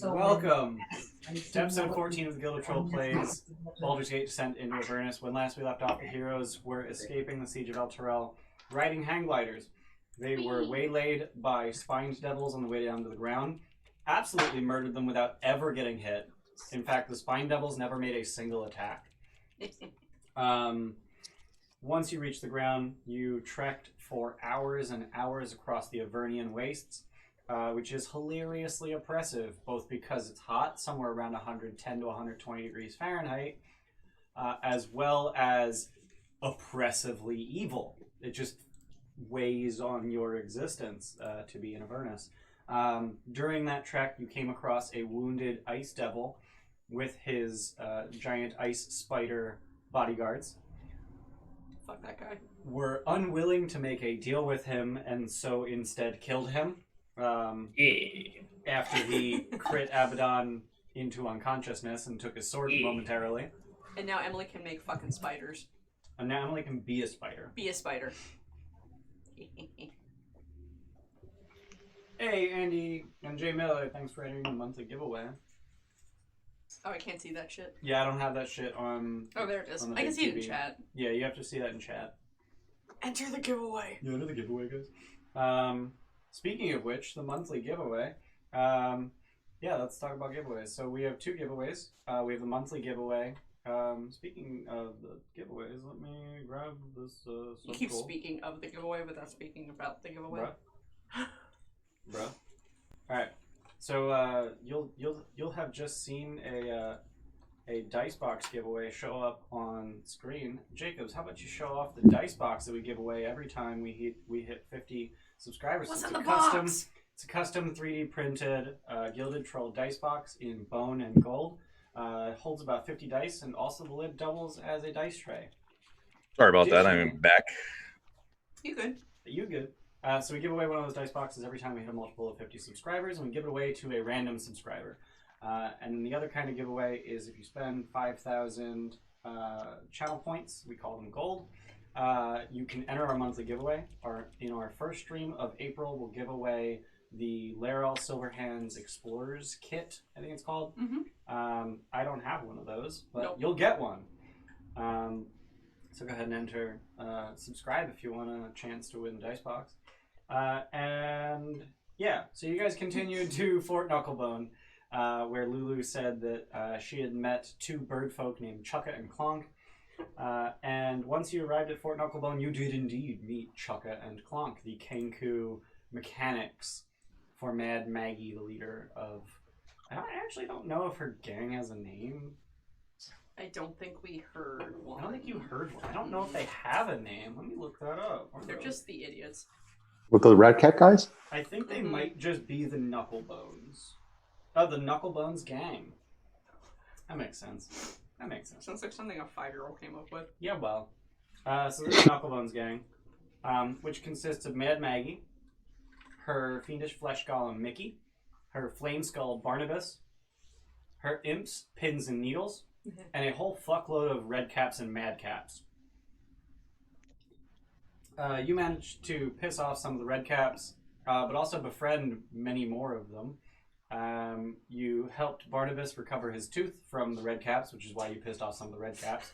Welcome to episode 14 of the Guild of Troll Plays Baldur's Gate Descent into Avernus. When last we left off, the heroes were escaping the siege of El Terrell, riding hang gliders. They were waylaid by spined devils on the way down to the ground, absolutely murdered them without ever getting hit. In fact, the spine devils never made a single attack. Once you reached the ground, you trekked for hours and hours across the Avernian wastes, which is hilariously oppressive, both because it's hot, somewhere around 110 to 120 degrees Fahrenheit, as well as oppressively evil. It just weighs on your existence to be in Avernus. During that trek, you came across a wounded ice devil with his giant ice spider bodyguards. Fuck that guy. Were unwilling to make a deal with him, and so instead killed him after he crit Abaddon into unconsciousness and took his sword momentarily. And now Emily can make fucking spiders. And now Emily can be a spider. Be a spider. Hey, Andy and Jay Miller, thanks for entering the monthly giveaway. Oh, I can't see that shit. Yeah, I don't have that shit on. Oh, there it is. I can see it in chat. Yeah, you have to see that in chat. Enter the giveaway. Yeah, enter the giveaway, guys. Speaking of which, the monthly giveaway. Yeah, let's talk about giveaways. So we have two giveaways. We have the monthly giveaway. Speaking of the giveaways, let me grab this. You keep speaking of the giveaway without speaking about the giveaway. Bruh. All right. So you'll have just seen a dice box giveaway show up on screen. Jacobs, how about you show off the dice box that we give away every time we hit 50 subscribers? What's It's in a the custom. box? It's a custom 3D printed Gilded Troll dice box in bone and gold. It holds about 50 dice, and also the lid doubles as a dice tray. Sorry about that. I'm back. You good? You good? So we give away one of those dice boxes every time we hit a multiple of 50 subscribers, and we give it away to a random subscriber. And then the other kind of giveaway is if you spend 5,000 channel points, we call them gold, you can enter our monthly giveaway. In our first stream of April, we'll give away the Laeral Silverhands Explorers Kit, I think it's called. Mm-hmm. I don't have one of those, but Nope. You'll get one. So go ahead and enter. Subscribe if you want a chance to win the dice box. And yeah, so you guys continued to Fort Knucklebone, where Lulu said that she had met two bird folk named Chukka and Clonk. And once you arrived at Fort Knucklebone, you did indeed meet Chukka and Clonk, the Kenku mechanics for Mad Maggie, the leader of... I actually don't know if her gang has a name. I don't think we heard one. I don't think you heard one. I don't know if they have a name. Let me look that up. They're just the idiots. With the Red Cat guys? I think they might just be the Knucklebones. Oh, the Knucklebones gang. That makes sense. Sounds like something a 5-year-old came up with. Yeah, well. So this is the Knucklebones gang, which consists of Mad Maggie, her fiendish flesh golem Mickey, her flame skull Barnabas, her imps, Pins and Needles, and a whole fuckload of red caps and mad caps. You managed to piss off some of the red caps, but also befriend many more of them. You helped Barnabas recover his tooth from the red caps, which is why you pissed off some of the red caps.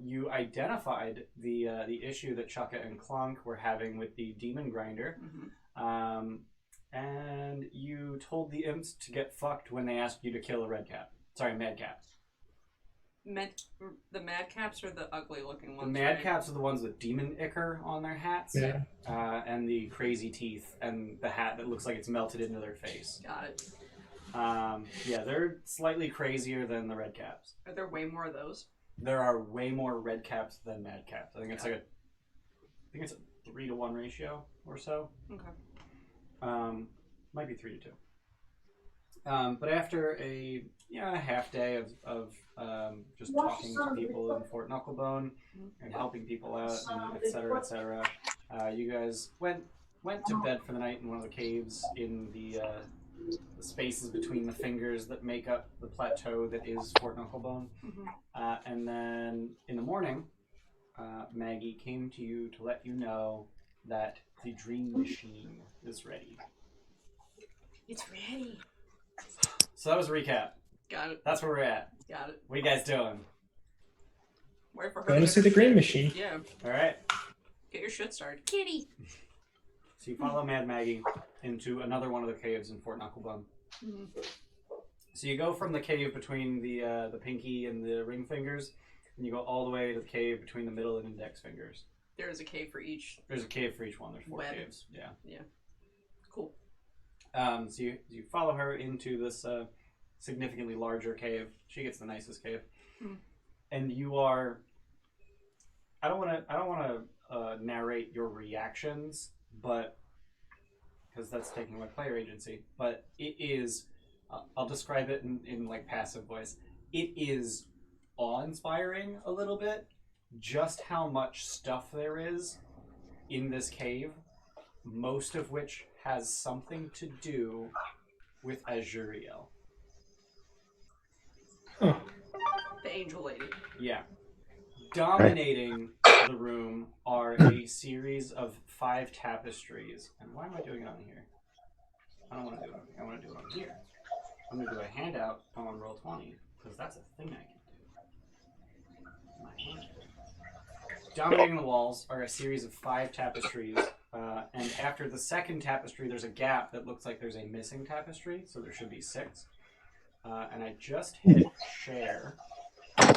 You identified the issue that Chukka and Clonk were having with the demon grinder. Mm-hmm. And you told the imps to get fucked when they asked you to kill a red cap. Sorry, mad cap. The mad caps are the ugly looking ones. The mad right? caps are the ones with demon ichor on their hats. Yeah. And the crazy teeth and the hat that looks like it's melted into their face. Got it. Yeah, they're slightly crazier than the red caps. Are there way more of those? There are way more red caps than mad caps. I think it's a 3-to-1 ratio or so. Okay. Might be 3-to-2. But after a half day of just talking to people in Fort Knucklebone and helping people out, and et cetera, you guys went to bed for the night in one of the caves in the spaces between the fingers that make up the plateau that is Fort Knucklebone. Mm-hmm. And then in the morning, Maggie came to you to let you know that the dream machine is ready. It's ready. So that was a recap. Got it. That's where we're at. Got it. What are you guys doing? Wait for her Going to get see her the green shit. machine. Yeah. All right. Get your shit started. Kitty. So you follow Mad Maggie into another one of the caves in Fort Knucklebum. Mm-hmm. So you go from the cave between the pinky and the ring fingers, and you go all the way to the cave between the middle and index fingers. There is a cave for each. There's a cave for each one. There's 4 Web. caves. Yeah. Yeah. Cool. So you follow her into this significantly larger cave. She gets the nicest cave, and you are. I don't want to narrate your reactions, but because that's taking away player agency. But it is. I'll describe it in like passive voice. It is awe-inspiring a little bit. Just how much stuff there is in this cave, most of which has something to do with Azuriel. Huh. The angel lady. Yeah. Dominating the room are a series of 5 tapestries. And why am I doing it on here? I don't want to do it on here. I want to do it on here. I'm going to do a handout on Roll20, because that's a thing I can do. My handout. Dominating the walls are a series of 5 tapestries, and after the second tapestry, there's a gap that looks like there's a missing tapestry, so there should be 6. And I just hit share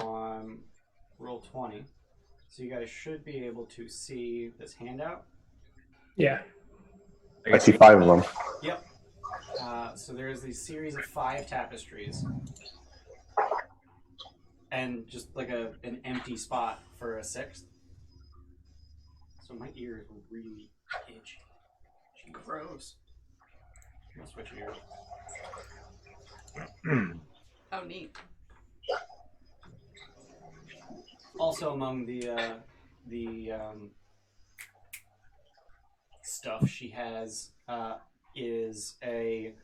on Roll20, so you guys should be able to see this handout. Yeah. I see 5 of them. Yep. So there's these series of 5 tapestries, and just like an empty spot for a 6th. So my ear is really itchy. Gross. I'll switch ears. Oh, neat. Also among the stuff she has is a.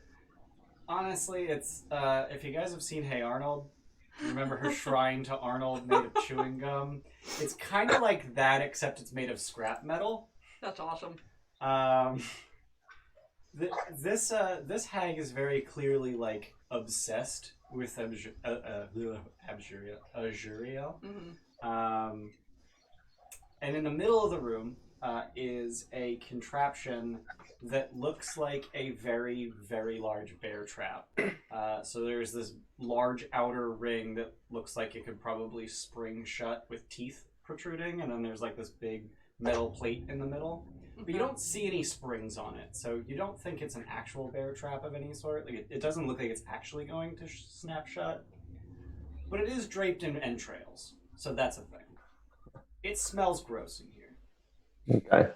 Honestly, it's if you guys have seen Hey Arnold, remember her shrine to Arnold made of chewing gum? It's kind of like that, except it's made of scrap metal. That's awesome. This hag is very clearly like obsessed with Azuriel. Mm-hmm. And in the middle of the room is a contraption that looks like a very, very large bear trap. So there's this large outer ring that looks like it could probably spring shut with teeth protruding, and then there's like this big metal plate in the middle. But you don't see any springs on it, so you don't think it's an actual bear trap of any sort. Like it doesn't look like it's actually going to snap shut. But it is draped in entrails, so that's a thing. It smells gross in here. Okay.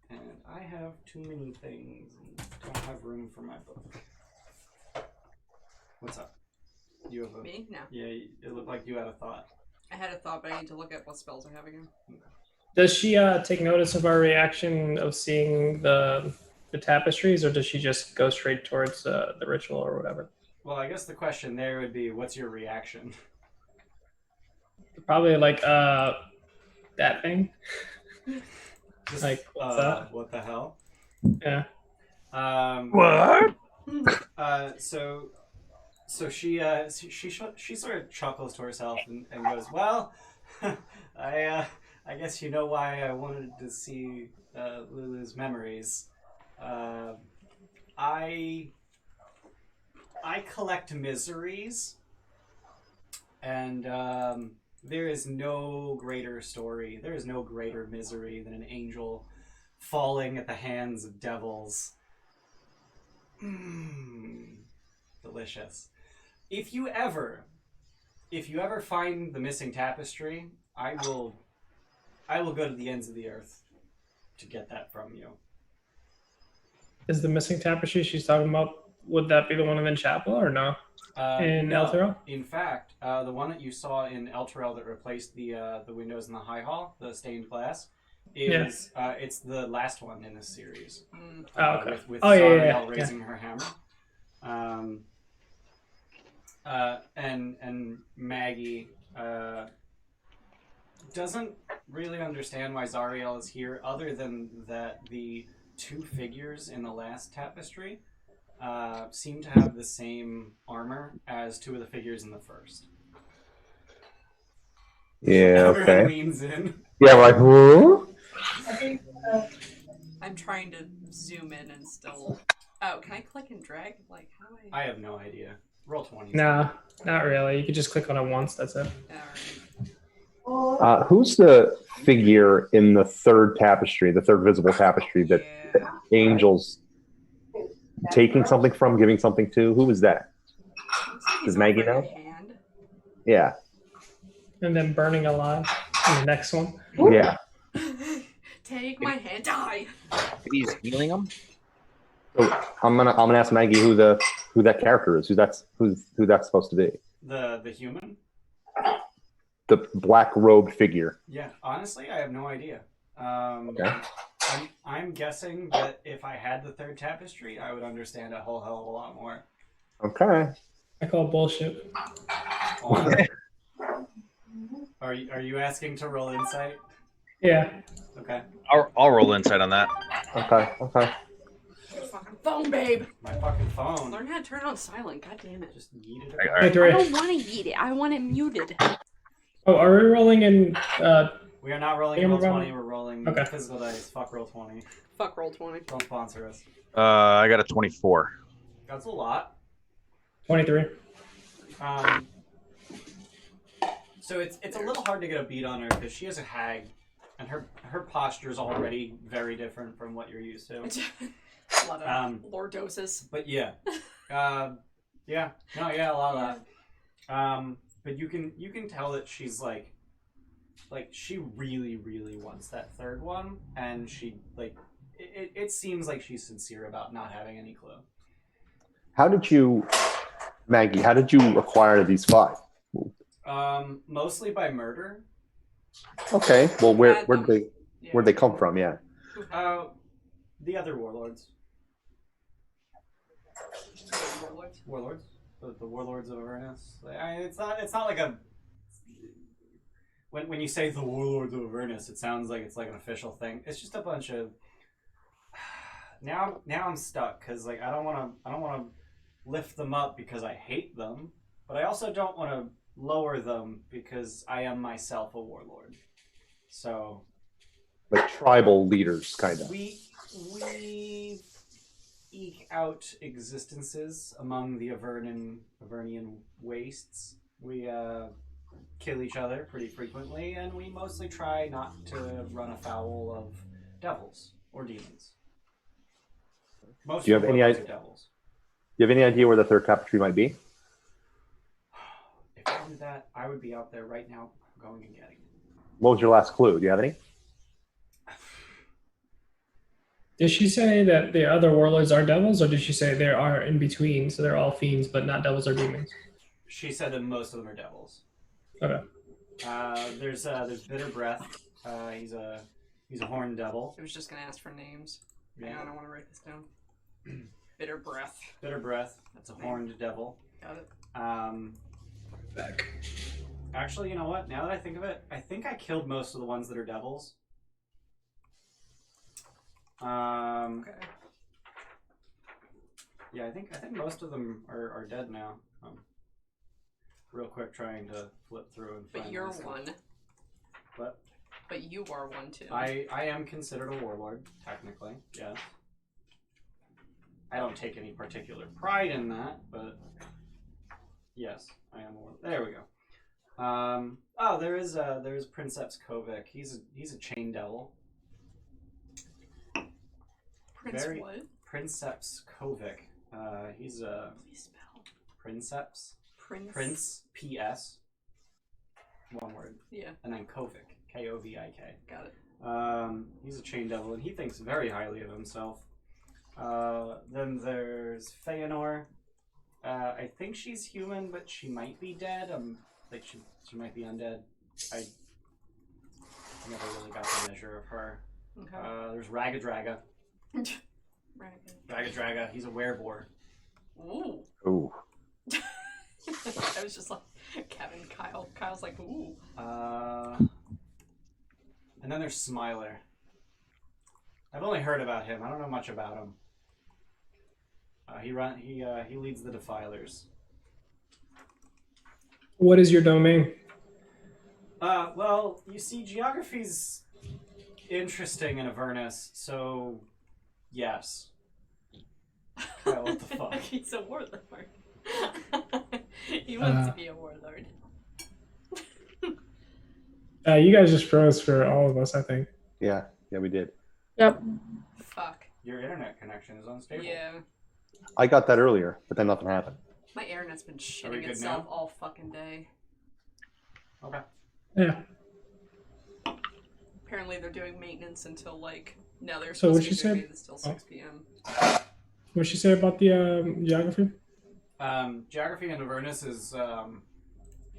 And I have too many things and don't have room for my book. What's up? You have a... Me? No. Yeah, it looked like you had a thought. I had a thought, but I need to look at what spells I have again. Does she take notice of our reaction of seeing the tapestries, or does she just go straight towards the ritual or whatever? Well, I guess the question there would be, what's your reaction? Probably like that thing. Just, Like, what's that? What the hell? Yeah. What? So she sort of chuckles to herself and goes, well, I guess you know why I wanted to see Lulu's memories. I collect miseries, and there is no greater story. There is no greater misery than an angel falling at the hands of devils. Delicious. If you ever find the missing tapestry, I will go to the ends of the earth to get that from you. Is the missing tapestry she's talking about, would that be the one in the chapel or no? In No. Elturel? In fact, the one that you saw in Elturel that replaced the windows in the high hall, the stained glass, is it's the last one in this series. Okay. With yeah. Azuriel raising her hammer. And Maggie doesn't really understand why Zariel is here, other than that the 2 figures in the last tapestry seem to have the same armor as two of the figures in the first. Yeah, Everyone okay. leans in. Yeah, like, whoa? I'm trying to zoom in and still. Oh, can I click and drag? Like, how do I? I have no idea. Roll 20. Nah, not really. You could just click on it once. That's it. Alright. Who's the figure in the third tapestry, the third visible tapestry that Yeah. Angel's taking something from, giving something to? Who was that? Looks like he's Does Maggie offering a know? hand. Yeah. And then burning alive in the next one. Yeah. Take my hand, die. He's healing him. So I'm gonna ask Maggie who that character is. Who that's supposed to be? The human? The black robed figure. Yeah, honestly, I have no idea. Okay. I'm guessing that if I had the third tapestry, I would understand a whole hell of a lot more. Okay. I call bullshit. Are you asking to roll insight? Yeah. Okay. I'll roll insight on that. Okay. Your fucking phone, babe. My fucking phone. Learn how to turn it on silent. God damn it. Just yeeted All it. right. Hey, I Dre. don't want to eat it. I want it muted. Oh, are we rolling in? We are not rolling Yeah, roll we're 20, we're rolling Okay. physical dice. Fuck roll 20. Fuck roll 20. Don't sponsor us. I got a 24. That's a lot. 23. So it's a little hard to get a beat on her because she is a hag, and her posture is already very different from what you're used to. A lot of lordosis. But yeah, a lot of that. But you can tell that she's like she really wants that third one, and she it seems like she's sincere about not having any clue. Maggie, how did you acquire these 5? Mostly by murder. Okay. Well, where'd they come from? Yeah. The other warlords. Warlords. The warlords of Avernus. It's not like a. When you say the warlords of Avernus, it sounds like it's like an official thing. It's just a bunch of. Now I'm stuck because like I don't want to lift them up because I hate them, but I also don't want to lower them because I am myself a warlord. So. Like tribal leaders, kind of. We eke out existences among the Avernian wastes. We kill each other pretty frequently, and we mostly try not to run afoul of devils or demons. Most Do you have any idea? Devils. Do you have any idea where the third tapestry might be? If I knew that, I would be out there right now, going and getting it. What was your last clue? Do you have any? Did she say that the other warlords are devils, or did she say there are in between, so they're all fiends, but not devils or demons? She said that most of them are devils. Okay. There's Bitter Breath. He's a horned devil. I was just going to ask for names. Yeah. Hang on, I want to write this down. Bitter breath. Bitter Breath. That's a horned devil. Got it. Back. Actually, you know what? Now that I think of it, I think I killed most of the ones that are devils. Okay. Yeah, I think most of them are dead now. Real quick, trying to flip through and find. But you're myself. one. What? But you are one too. I am considered a warlord, technically. Yes. I don't take any particular pride in that, but yes, I am a warlord. There we go. There's Princeps Kovic. He's a chain devil. Prince what? Princeps Kovic. He's a Please spell. Princeps. Prince PS. One word. Yeah. And then Kovic. Kovik. Got it. He's a chain devil, and he thinks very highly of himself. Then there's Feanor. I think she's human, but she might be dead. Like she might be undead. I never really got the measure of her. Okay. There's Ragadraga. Right. Ragadraga. He's a werebore. Ooh. Ooh. I was just like Kevin, Kyle. Kyle's like, ooh. And then there's Smiler. I've only heard about him. I don't know much about him. He leads the Defilers. What is your domain? Well, you see, geography's interesting in Avernus, so yes. Kyle, what the fuck? He's a warlord. He wants to be a warlord. You guys just froze for all of us, I think. Yeah, we did. Yep. Fuck. Your internet connection is unstable. Yeah. I got that earlier, but then nothing happened. My internet's been we shitting good itself now? all fucking day. Okay. Yeah. Apparently they're doing maintenance until like now they're So supposed what'd to she be doing say? maintenance till 6 p.m. What'd she say about the geography? Geography in Avernus is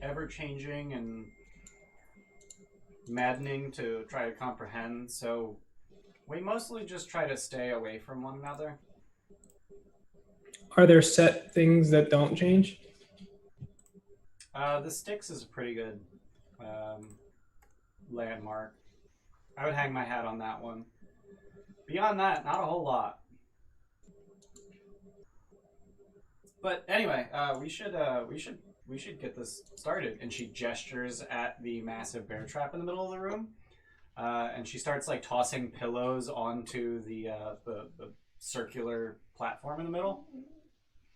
ever-changing and maddening to try to comprehend, so we mostly just try to stay away from one another. Are there set things that don't change? The Styx is a pretty good landmark. I would hang my hat on that one. Beyond that, not a whole lot. But anyway, we should get this started. And she gestures at the massive bear trap in the middle of the room, and she starts like tossing pillows onto the circular platform in the middle.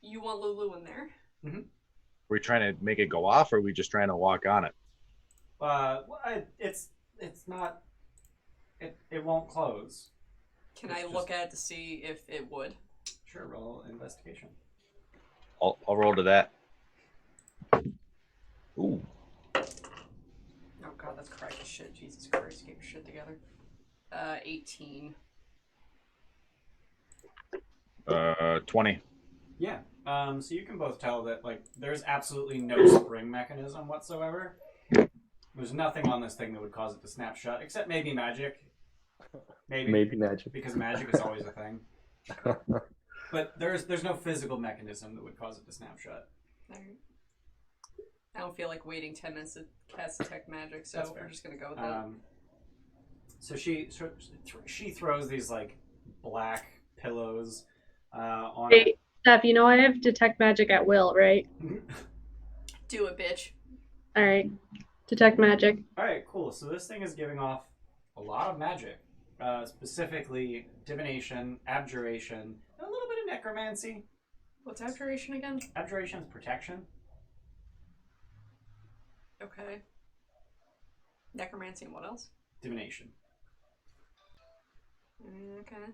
You want Lulu in there? Mm-hmm. Are we trying to make it go off, or are we just trying to walk on it? It's not. It won't close. Can It's I just- look at it to see if it would? Sure, roll investigation. I'll roll to that. Ooh. Oh god, that's crack as shit. Jesus Christ, get your shit together. 18. 20. Yeah. So you can both tell that like there's absolutely no spring mechanism whatsoever. There's nothing on this thing that would cause it to snap shut, except maybe magic. Maybe magic. Because magic is always a thing. But there's no physical mechanism that would cause it to snap shut. Alright. I don't feel like waiting 10 minutes to cast detect magic, so That's we're fair. just gonna go with that. So she throws these like black pillows on Hey, Steph, you know I have detect magic at will, right? it. Do it, bitch. All right. Detect magic. All right, cool. So this thing is giving off a lot of magic, specifically divination, abjuration, and a little bit of necromancy. What's abjuration again? Abjuration is protection. Okay. Necromancy and what else? Divination. Okay.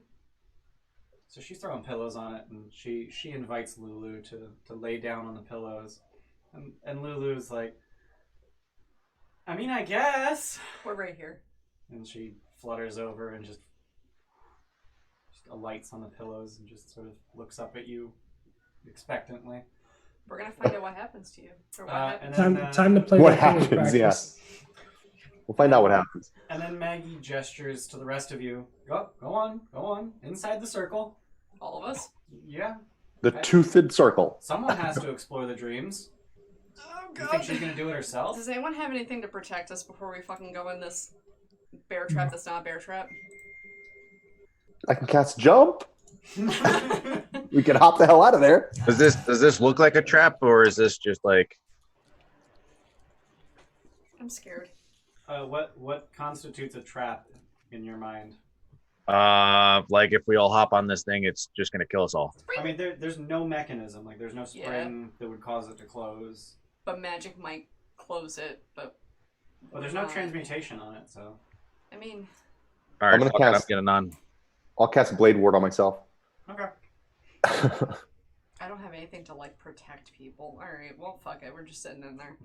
So she's throwing pillows on it, and she invites Lulu to lay down on the pillows, and Lulu's like, I mean, I guess. We're right here. And she flutters over and just alights on the pillows and just sort of looks up at you expectantly. We're gonna find out what happens to you. Or what happens. And Time to play What the pillow happens, practice. We'll find out what happens. And then Maggie gestures to the rest of you. Go on, inside the circle. All of us? Yeah, The toothed circle. someone has to explore the dreams. Oh You think she's gonna do it herself? Does anyone have anything to protect us before we fucking go in this bear trap that's not a bear trap? I can cast jump. We can hop the hell out of there. Does this look like a trap, or is this just like? I'm scared. What constitutes a trap in your mind? Like if we all hop on this thing, it's just gonna kill us all. I mean, there's no mechanism. Like, there's no spring that would cause it to close. But magic might close it, but... But there's no transmutation on it, so... I mean... All right, I'm gonna fuck it, I'm cast- getting on. I'll cast Blade Ward on myself. Okay. I don't have anything to, like, protect people. Alright, well, fuck it. We're just sitting in there.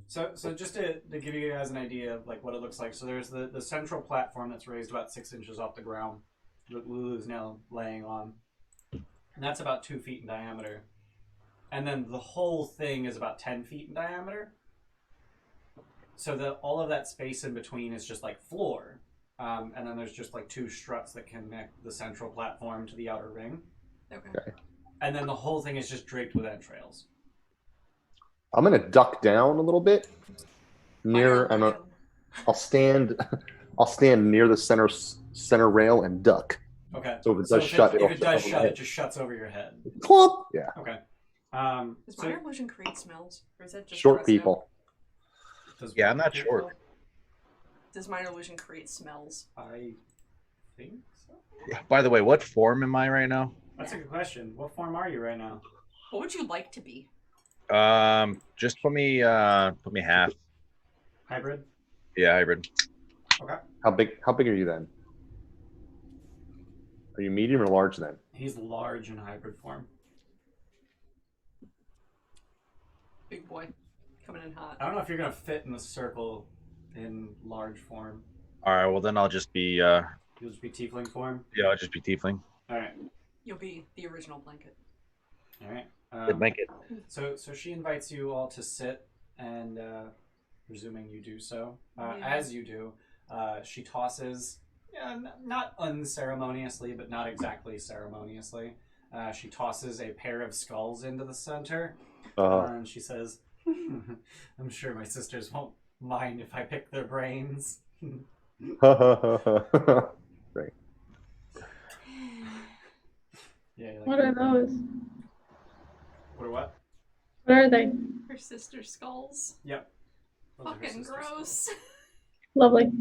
So just to give you guys an idea of like what it looks like. So there's the central platform that's raised about 6 inches off the ground that Lulu's now laying on. And that's about 2 feet in diameter. And then the whole thing is about 10 feet in diameter. So all of that space in between is just like floor. And then there's just like 2 struts that connect the central platform to the outer ring. Okay. And then the whole thing is just draped with entrails. I'm gonna duck down a little bit. I'll stand near the center rail and duck. Okay. So if it does shut, if it'll it shut does over my shut, it head. just shuts over your head. Clop. Yeah. Okay. Does So minor illusion create smells, or is that just Short resident? people. does Yeah, what I'm not create sure. smell? Does minor illusion create smells? I think so. By the way, what form am I right now? That's a good question. What form are you right now? What would you like to be? Just put me half. Hybrid. Yeah, hybrid. Okay. How big are you then? Are you medium or large then? He's large in hybrid form. Big boy. Coming in hot. I don't know if you're gonna fit in the circle in large form. All right, well then I'll just be You'll just be tiefling form. yeah, I'll just be tiefling. All right. You'll be the original blanket. All right. Good blanket. So she invites you all to sit, and presuming you do so, Yeah. as you do, she tosses, not unceremoniously, but not exactly ceremoniously. She tosses a pair of skulls into the center, and she says, "I'm sure my sisters won't mind if I pick their brains." Right. Yeah. You like What are those? What are what? What are they? Her sister skulls. Yep. Those are her Fucking sister's gross. skulls. Lovely.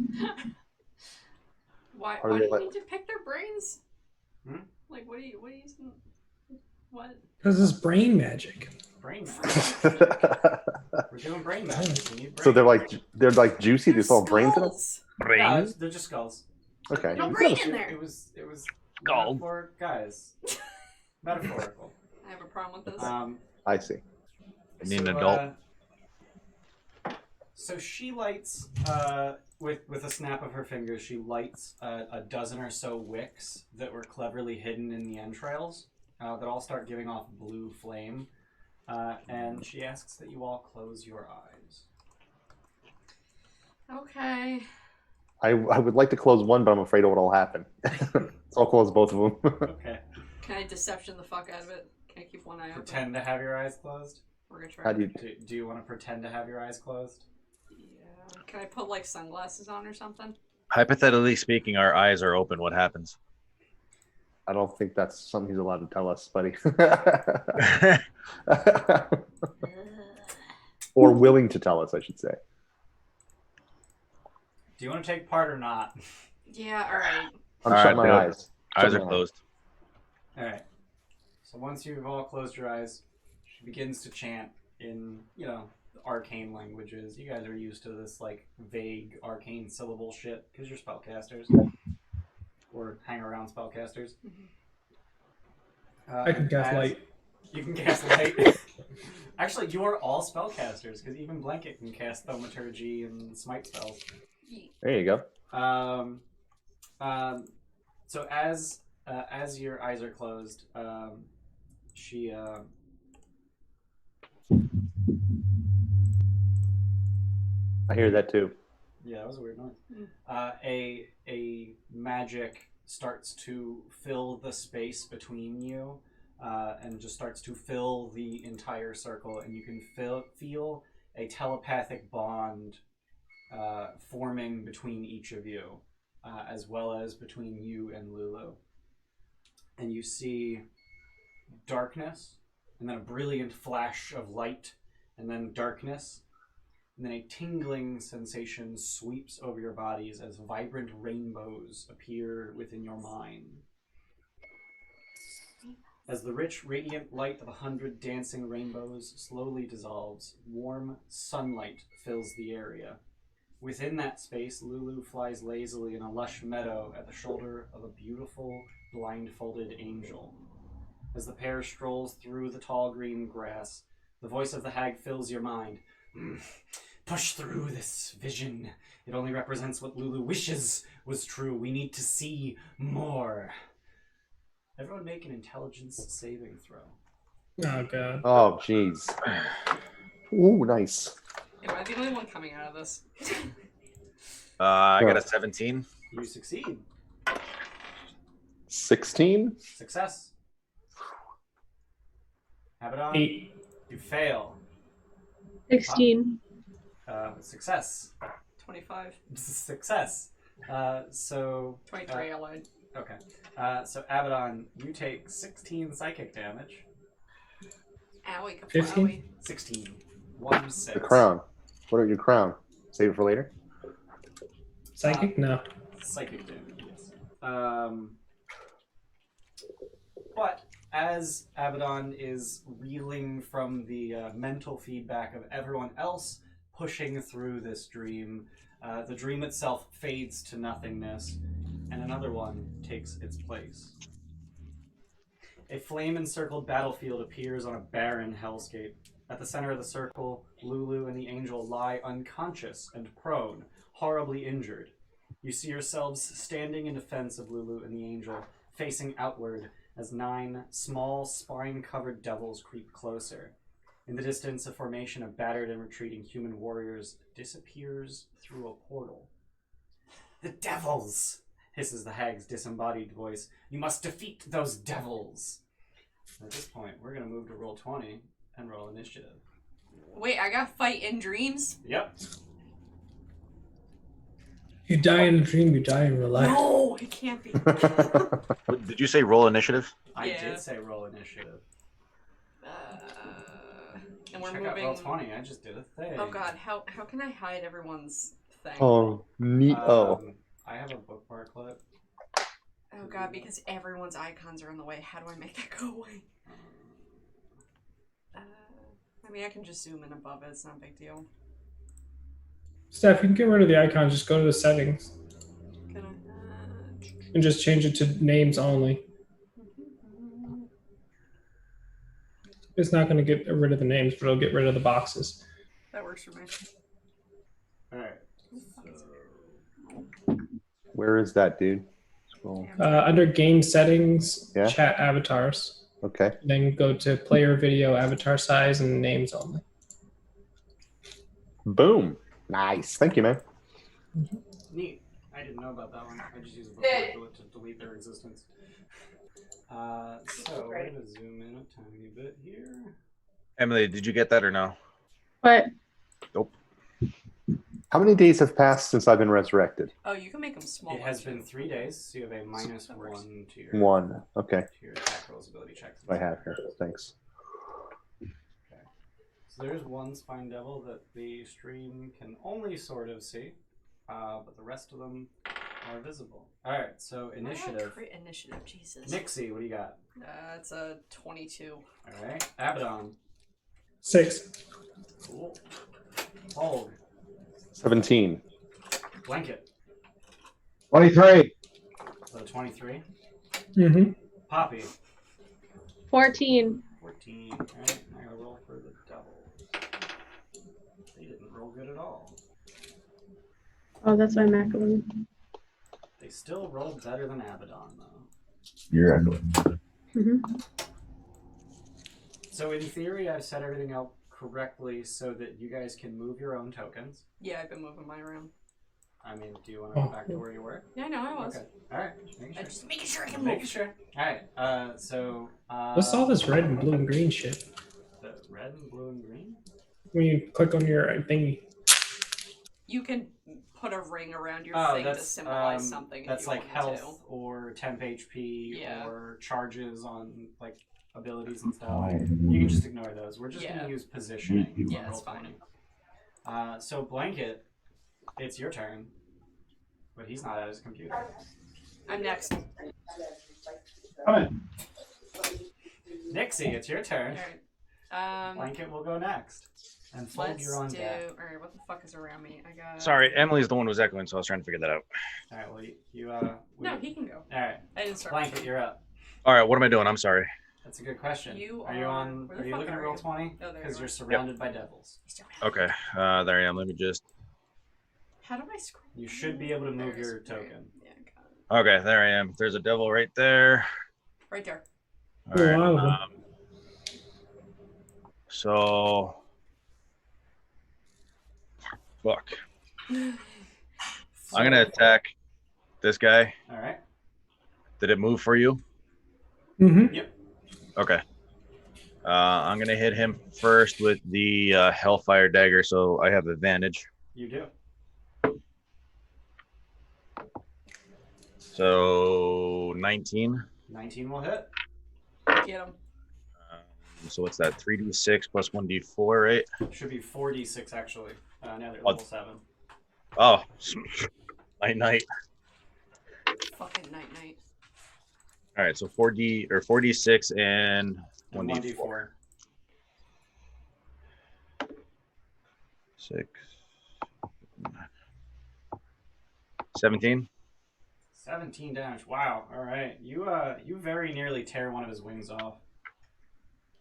Why Are do they you like- need to pick their brains? Hmm? Like, what? What? Because it's brain magic. Brain magic. We're doing brain magic. We need brains. So they're like juicy. They still have brains in them. Skulls. Yeah, they're just skulls. Okay. No It brain was- in there. It was Skull. metaphor, guys. Metaphorical. I have a problem with this. I see. I need an adult. So she lights, with a snap of her fingers, she lights a dozen or so wicks that were cleverly hidden in the entrails that all start giving off blue flame. And she asks that you all close your eyes. Okay. I would like to close one, but I'm afraid of what'll happen. So I'll close both of them. Okay. Can I deception the fuck out of it? Can I keep one eye open? Pretend to have your eyes closed? We're gonna try. How do you? Do you want to pretend to have your eyes closed? Yeah. Can I put like sunglasses on or something? Hypothetically speaking, our eyes are open. What happens? I don't think that's something he's allowed to tell us, buddy. Or willing to tell us, I should say. Do you want to take part or not? Yeah. All right. I'm All shutting right, my do it. eyes. Eyes Shut are my closed. All right. So once you've all closed your eyes, she begins to chant in, arcane languages. You guys are used to this, like, vague arcane syllable shit because you're spellcasters. Or hang around spellcasters. I can cast light. You can cast light. Actually, you are all spellcasters because even Blanket can cast thaumaturgy and smite spells. There you go. So as your eyes are closed, she I hear that too. yeah, that was a weird noise. A magic starts to fill the space between you, and just starts to fill the entire circle, and you can feel a telepathic bond forming between each of you, as well as between you and Lulu. And you see darkness, and then a brilliant flash of light, and then darkness, and then a tingling sensation sweeps over your bodies as vibrant rainbows appear within your mind. As the rich, radiant light of 100 dancing rainbows slowly dissolves, warm sunlight fills the area. Within that space, Lulu flies lazily in a lush meadow at the shoulder of a beautiful, blindfolded angel. As the pair strolls through the tall green grass, the voice of the hag fills your mind. Push through this vision. It only represents what Lulu wishes was true. We need to see more. Everyone make an intelligence saving throw. Oh god. Oh, jeez. Ooh, nice. Am I the only one coming out of this? I got a 17. You succeed. 16? Success. Have it on. 8. You fail. 16. Success. 25. Success. So 23 allied. Okay. So Abaddon, you take 16 psychic damage. Owie, 15? kapowie. 16. 1, 6. The crown. What are your crown? Save it for later. Psychic? No. Psychic damage, yes. But as Abaddon is reeling from the mental feedback of everyone else pushing through this dream, the dream itself fades to nothingness, and another one takes its place. A flame-encircled battlefield appears on a barren hellscape. At the center of the circle, Lulu and the angel lie unconscious and prone, horribly injured. You see yourselves standing in defense of Lulu and the angel, facing outward as 9 small, spine-covered devils creep closer. In the distance, a formation of battered and retreating human warriors disappears through a portal. "The devils!" hisses the hag's disembodied voice. "You must defeat those devils!" At this point, we're going to move to roll 20 and roll initiative. Wait, I got fight in dreams? Yep. You die in a dream, you die in real life. No, it can't be. Did you say roll initiative? I Yeah. did say roll initiative. And we're Check out roll moving. 20. I just did a thing. Oh god, how can I hide everyone's thing? Oh, neat. I have a bookmark clip. Oh god, because everyone's icons are in the way. How do I make that go away? I mean, I can just zoom in above it. It's not a big deal. Steph, you can get rid of the icon. Just go to the settings Can I? and just change it to names only. It's not going to get rid of the names, but it'll get rid of the boxes. That works for me. Alright. Where is that, dude? Scroll. Under game settings, Yeah. chat avatars. Okay. Then go to player video avatar size and names only. Boom. Nice. Thank you, man. Neat. I didn't know about that one. I just used a bookmark to delete their existence. So we're going to zoom in a tiny bit here. Emily, did you get that or no? What? Nope. How many days have passed since I've been resurrected? Oh, you can make them smaller. It has too. been 3 days, so you have a minus That works. 1 to your 1. Okay. to your attack rolls ability checks. I have here. Thanks. So there's one spine devil that the stream can only sort of see, but the rest of them are visible. All right, so Why do I initiative. crit initiative, Jesus. Nixie, what do you got? It's a 22. All right, Abaddon. 6. Cool. Hold. 17. Blanket. 23. So 23. Mm-hmm. Poppy. 14. 14. All right, now I roll for the double. They didn't roll good at all. Oh, that's my macaroon. They still rolled better than Abaddon, though. You're Mm-hmm. So in theory, I've set everything up correctly so that you guys can move your own tokens. Yeah, I've been moving mine around. I mean, do you want to go back to where you were? Yeah, I know, I was. Okay. All right. Just making I'm sure. just making sure I can Making move. sure. All right. So. What's all this red and blue and green shit? The red and blue and green. When you click on your thingy. You can put a ring around your Oh, thing to that's symbolize something. That's if you like wanted health or temp HP Yeah. or charges on like abilities and stuff. You can just ignore those. We're just Yeah. gonna use positioning. Yeah, on that's Roll20. So Blanket, it's your turn, but he's not at his computer. to. I'm next. Nixie, it's your turn. Alright. Blanket will go next. And Fold, Let's you're on do. deck. Alright, what the fuck is around me? I got. Sorry, Emily's the one who was echoing, so I was trying to figure that out. All right. Well, you No, he can go. All right. I didn't start. Blanket, you're up. All right, what am I doing? I'm sorry. That's a good question. You are you are- on? where the Are you fuck looking at are roll you? 20? Oh, there you Because are. you're surrounded by devils. Okay, there I am. Let me just. How do I scroll? You should be able to move There's- your token. Yeah, got it. Okay, there I am. There's a devil right there. Right there. All right. Oh, wow. So. Fuck. I'm gonna attack this guy. All right. Did it move for you? Mm-hmm. Okay. I'm gonna hit him first with the Hellfire Dagger, so I have advantage. You do. So 19. 19 will hit. Get him. So what's that? 3d6 plus 1d4, right? Should be 4d6 actually. Now they're Oh. level 7. Oh, night. Fucking night. All right, so 4d6 and And 1d4. 1d4. 6. 17. 17 damage. Wow. All right. You very nearly tear one of his wings off.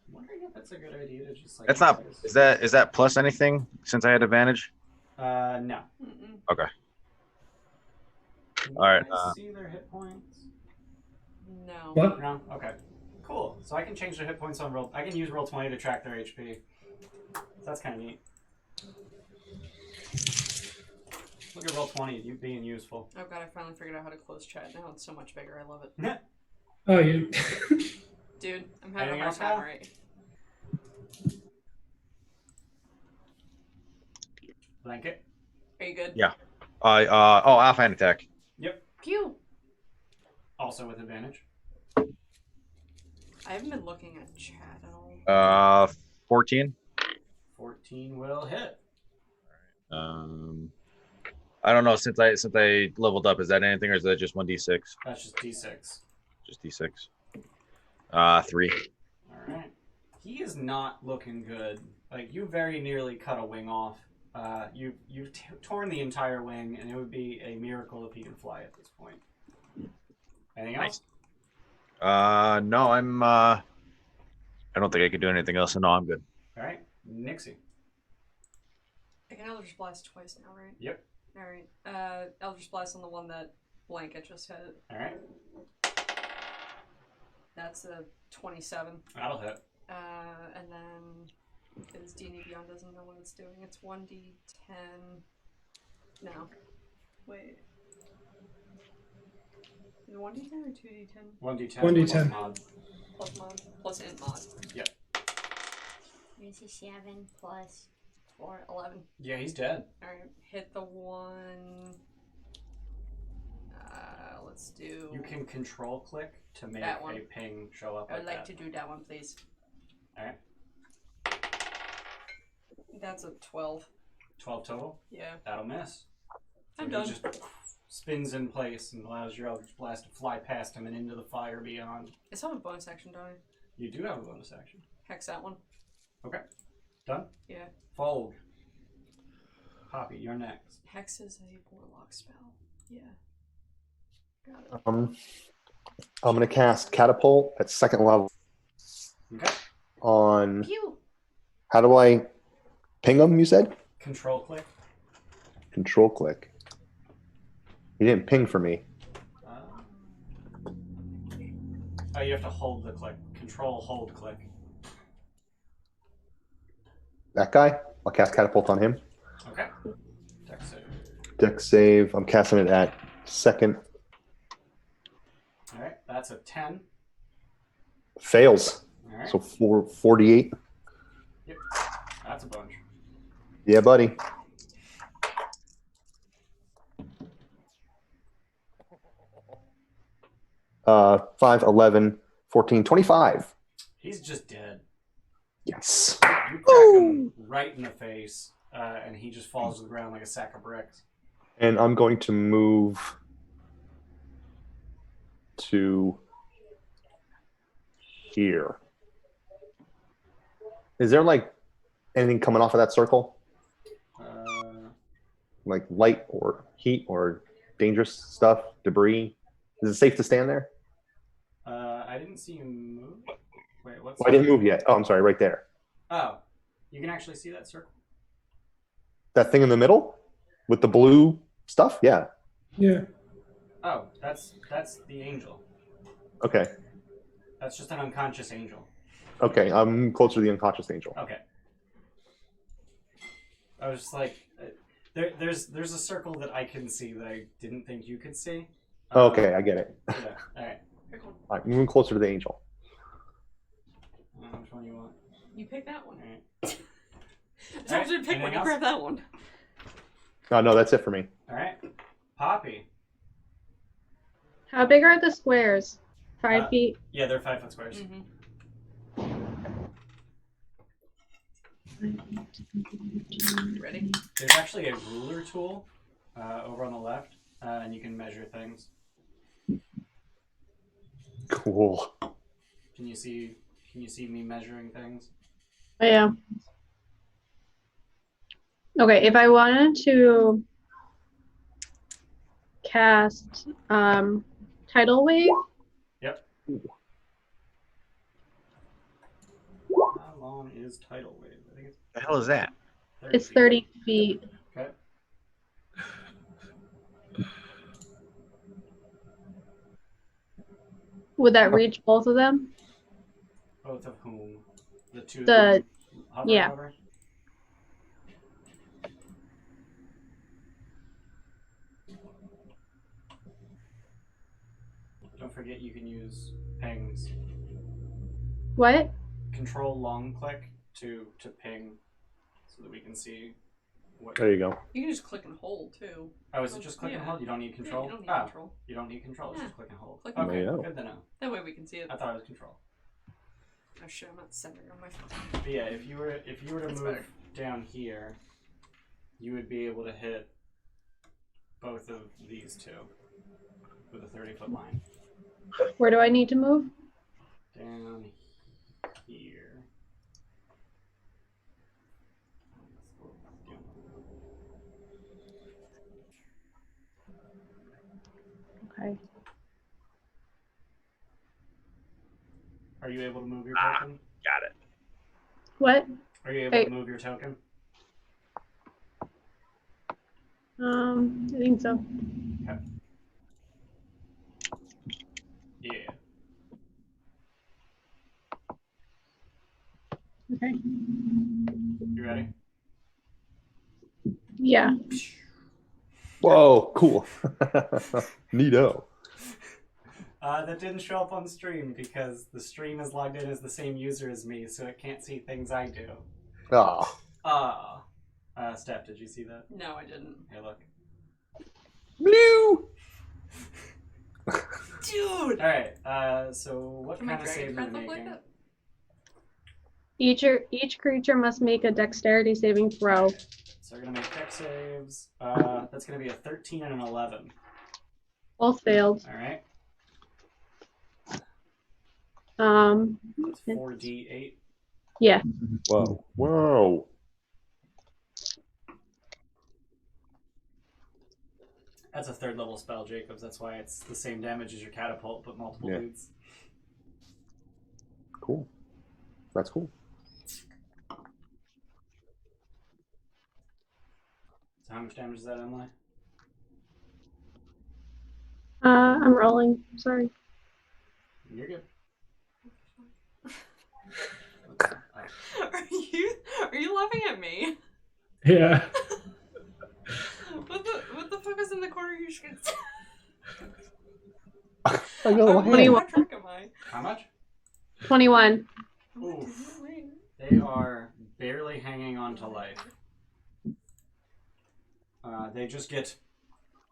I'm wondering if that's a good idea to just like. That's not. Is that plus anything since I had advantage? No. Mm-mm. Okay. Can you All right, guys see their hit points? No. What? No. Okay. Cool. So I can change the hit points on roll. I can use roll 20 to track their HP. So that's kind of neat. Look at roll 20. You being useful. Oh god, I finally figured out how to close chat now. It's so much bigger. I love it. Oh, you. Dude, I'm having Anything a hard else, time, Hal? right? Blanket. Are you good? Yeah. Offhand attack. Yep. Pew! Also with advantage. I haven't been looking at chat at all. 14. 14 will hit. I don't know. Since I leveled up, is that anything, or is that just 1d6? That's just d6. Just d6. 3. All right. He is not looking good. Like you very nearly cut a wing off. You've torn the entire wing, and it would be a miracle if he can fly at this point. Anything else? No, I'm. I don't think I could do anything else. So no, I'm good. All right, Nixie. I can Eldritch Blast twice now, right? Yep. Alright. Eldritch Blast on the one that Blanket just hit. All right, That's a 27. that'll hit. And then because D&D Beyond doesn't know what it's doing, it's 1d10. No. Wait. Is it 1d10 or 2d10? 1d10. 1d10. plus mod. Plus mod. Plus int mod. This is 7 plus 4, 11. Yeah, he's dead. Alright, hit the one. Let's do. You can control click to make That one. a ping show up I would like like that. to do that one, please. All right, That's a 12. 12 total. Yeah. That'll miss. I'm He done. just spins in place and allows your Eldritch Blast to fly past him and into the fire beyond. I still have a bonus action, don't I? You do have a bonus action. Hex that one. Okay. Done? Yeah. Fold. Poppy, you're next. Hex is a warlock spell. Yeah. Got it. I'm gonna cast Catapult at 2nd level Okay. on. Pew! How do I ping him? You said Control click. control click. He didn't ping for me. Oh, you have to hold the click. Control, hold, click. That guy. I'll cast Catapult on him. Okay. Dex save. Dex save. I'm casting it at 2nd. All right. That's a 10. Fails. All right. So 48. Yep. That's a bunch. Yeah, buddy. Uh, 5, 11, 14, 25. He's just dead. Yes. You crack him right in the face, and he just falls to the ground like a sack of bricks. And I'm going to move to here. Is there like anything coming off of that circle? Like light or heat or dangerous stuff, debris? Is it safe to stand there? I didn't see you move. Wait, what's Oh, I didn't move yet. Oh, I'm sorry, right there. Oh, you can actually see that circle? That thing in the middle with the blue stuff? Yeah. Yeah. Oh, that's the angel. Okay. That's just an unconscious angel. Okay, I'm closer to the unconscious angel. Okay. I was just like, there's a circle that I can see that I didn't think you could see. Okay, I get it. Yeah. All right. All right, moving closer to the angel. Which one you want? You pick that one. All right. I told you to pick one. Anything You else? grab that one. No, that's it for me. All right. Poppy. How big are the squares? 5 feet? Yeah, they're 5-foot squares. Mm-hmm. Ready? There's actually a ruler tool over on the left, and you can measure things. Cool. Can you see me measuring things? Oh, yeah. Okay, if I wanted to cast tidal wave, Yep. How long is tidal wave? I think The hell is that? it's feet. 30 feet. Okay. Would that reach both of them? Both of whom? The two The- that you hover yeah. over? Don't forget you can use pings. What? Control long click to ping so that we can see what. There you go. You can just click and hold too. Oh, is it just click and Yeah. hold? You don't need control? Yeah, you don't need Ah, control. you don't need control, it's Yeah. just click and hold. Click and Okay, hold. good to know. That way we can see it. I thought it was control. Oh shit, I'm not centering on my phone. But yeah, if you were to That's move better. down here, you would be able to hit both of these two with a 30-foot line. Where do I need to move? Down here. Okay. Are you able to move your token? Got it. What? Are you able to move your token? I think so. Okay. Yeah. Okay. You ready? Yeah. Whoa, cool. Neato. That didn't show up on stream because the stream is logged in as the same user as me, so it can't see things I do. Ah. Steph, did you see that? No, I didn't. Hey, look. Mew. Dude! Alright, so what Can my kind of dragon save are you friend look like making? that? Each creature must make a dexterity saving throw. Okay, so we're gonna make dex saves. That's gonna be a 13 and an 11. Both failed. Alright, Um, that's 4d8. yeah. Whoa. Whoa. That's a 3rd level spell, Jacobs. That's why it's the same damage as your catapult, but multiple Yeah. dudes. Cool. That's cool. So how much damage is that, Emily? I'm rolling. Sorry. You're good. Are you laughing at me? Yeah. What the fuck is in the corner of your screen? I go How 21. drunk am I? How much? 21. Oof. They are barely hanging on to life. They just get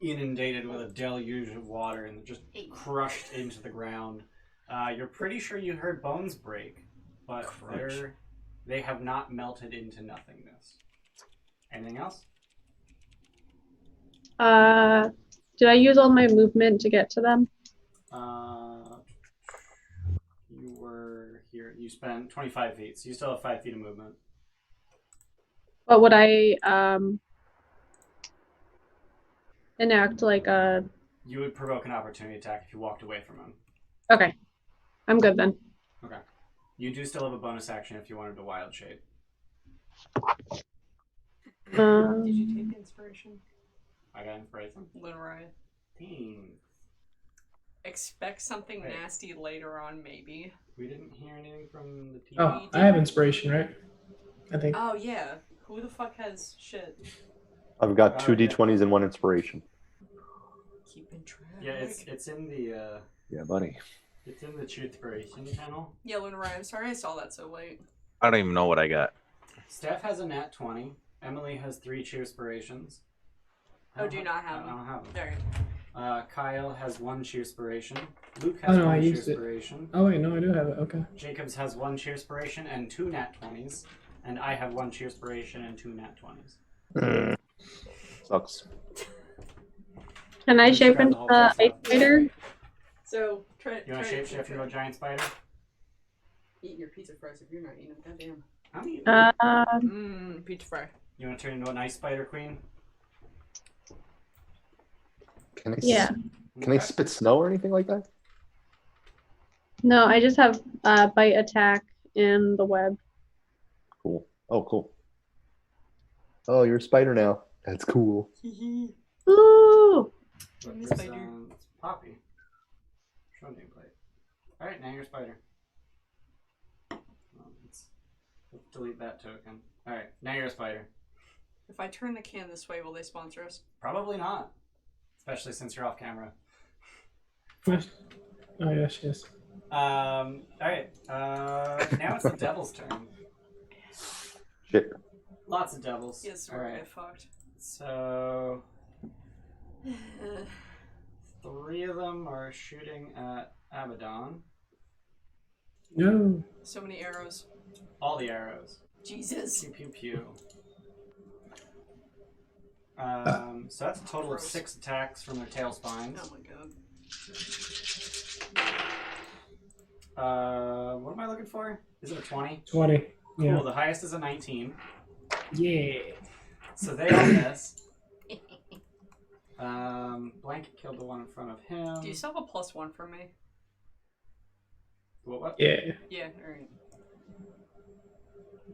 inundated with a deluge of water and just crushed into the ground. You're pretty sure you heard bones break, but they have not melted into nothingness. Anything else? Did I use all my movement to get to them? You were here. You spent 25 feet, so you still have 5 feet of movement. But would I enact like a... You would provoke an opportunity attack if you walked away from him. Okay. I'm good then. Okay. You do still have a bonus action if you wanted to wild shape. Did you take the inspiration? I got inspiration. Literal. Dang. Expect something Wait. nasty later on, maybe. We didn't hear anything from the team. Oh, I have inspiration, right? I think. Oh yeah. Who the fuck has shit? I've got two yeah. D20s and one inspiration. Keeping track. Yeah, it's in the Yeah, buddy. it's in the Truthspiration channel. Yeah, Lunar, I'm sorry I saw that so late. I don't even know what I got. Steph has a nat 20. Emily has 3 Cheerspirations. Oh, do you not have I them? don't have them. There. Kyle has 1 Cheerspiration. Luke Oh, has no, I 1 used it. Cheerspiration. Oh wait, no, I do have it. Okay. Jacobs has 1 Cheerspiration and 2 Nat 20s. And I have 1 Cheerspiration and 2 Nat 20s. Sucks. Can I You just shape grab into the whole the thing, ice spider? So try. You want to shapeshift into a giant spider? Eat your pizza fries if you're not eating them. Goddamn. I'm eating. Pizza fry. You want to turn into an ice spider queen? Can I? Yeah. Can I spit snow or anything like that? No, I just have bite attack and the web. Cool. Oh, cool. Oh, you're a spider now. That's cool. Ooh! But I'm a there's, spider. it's Poppy. Show nameplate. Alright, now you're a spider. Let's delete that token. Alright, now you're a spider. If I turn the can this way, will they sponsor us? Probably not. Especially since you're off camera. Yes. Oh yeah, she is. Alright. Now it's the devil's turn. Shit. Lots of devils. Yes, we're Alright. get fucked. So 3 of them are shooting at Abaddon. No. So many arrows. All the arrows. Jesus. Pew pew pew. So that's a total of 6 attacks from their tail spines. Oh my god. What am I looking for? Is it a 20? 20. Cool. Yeah. The highest is a 19. Yeah. So they all miss. Blanket killed the one in front of him. Do you still have a +1 for me? What? Yeah. Yeah, alright.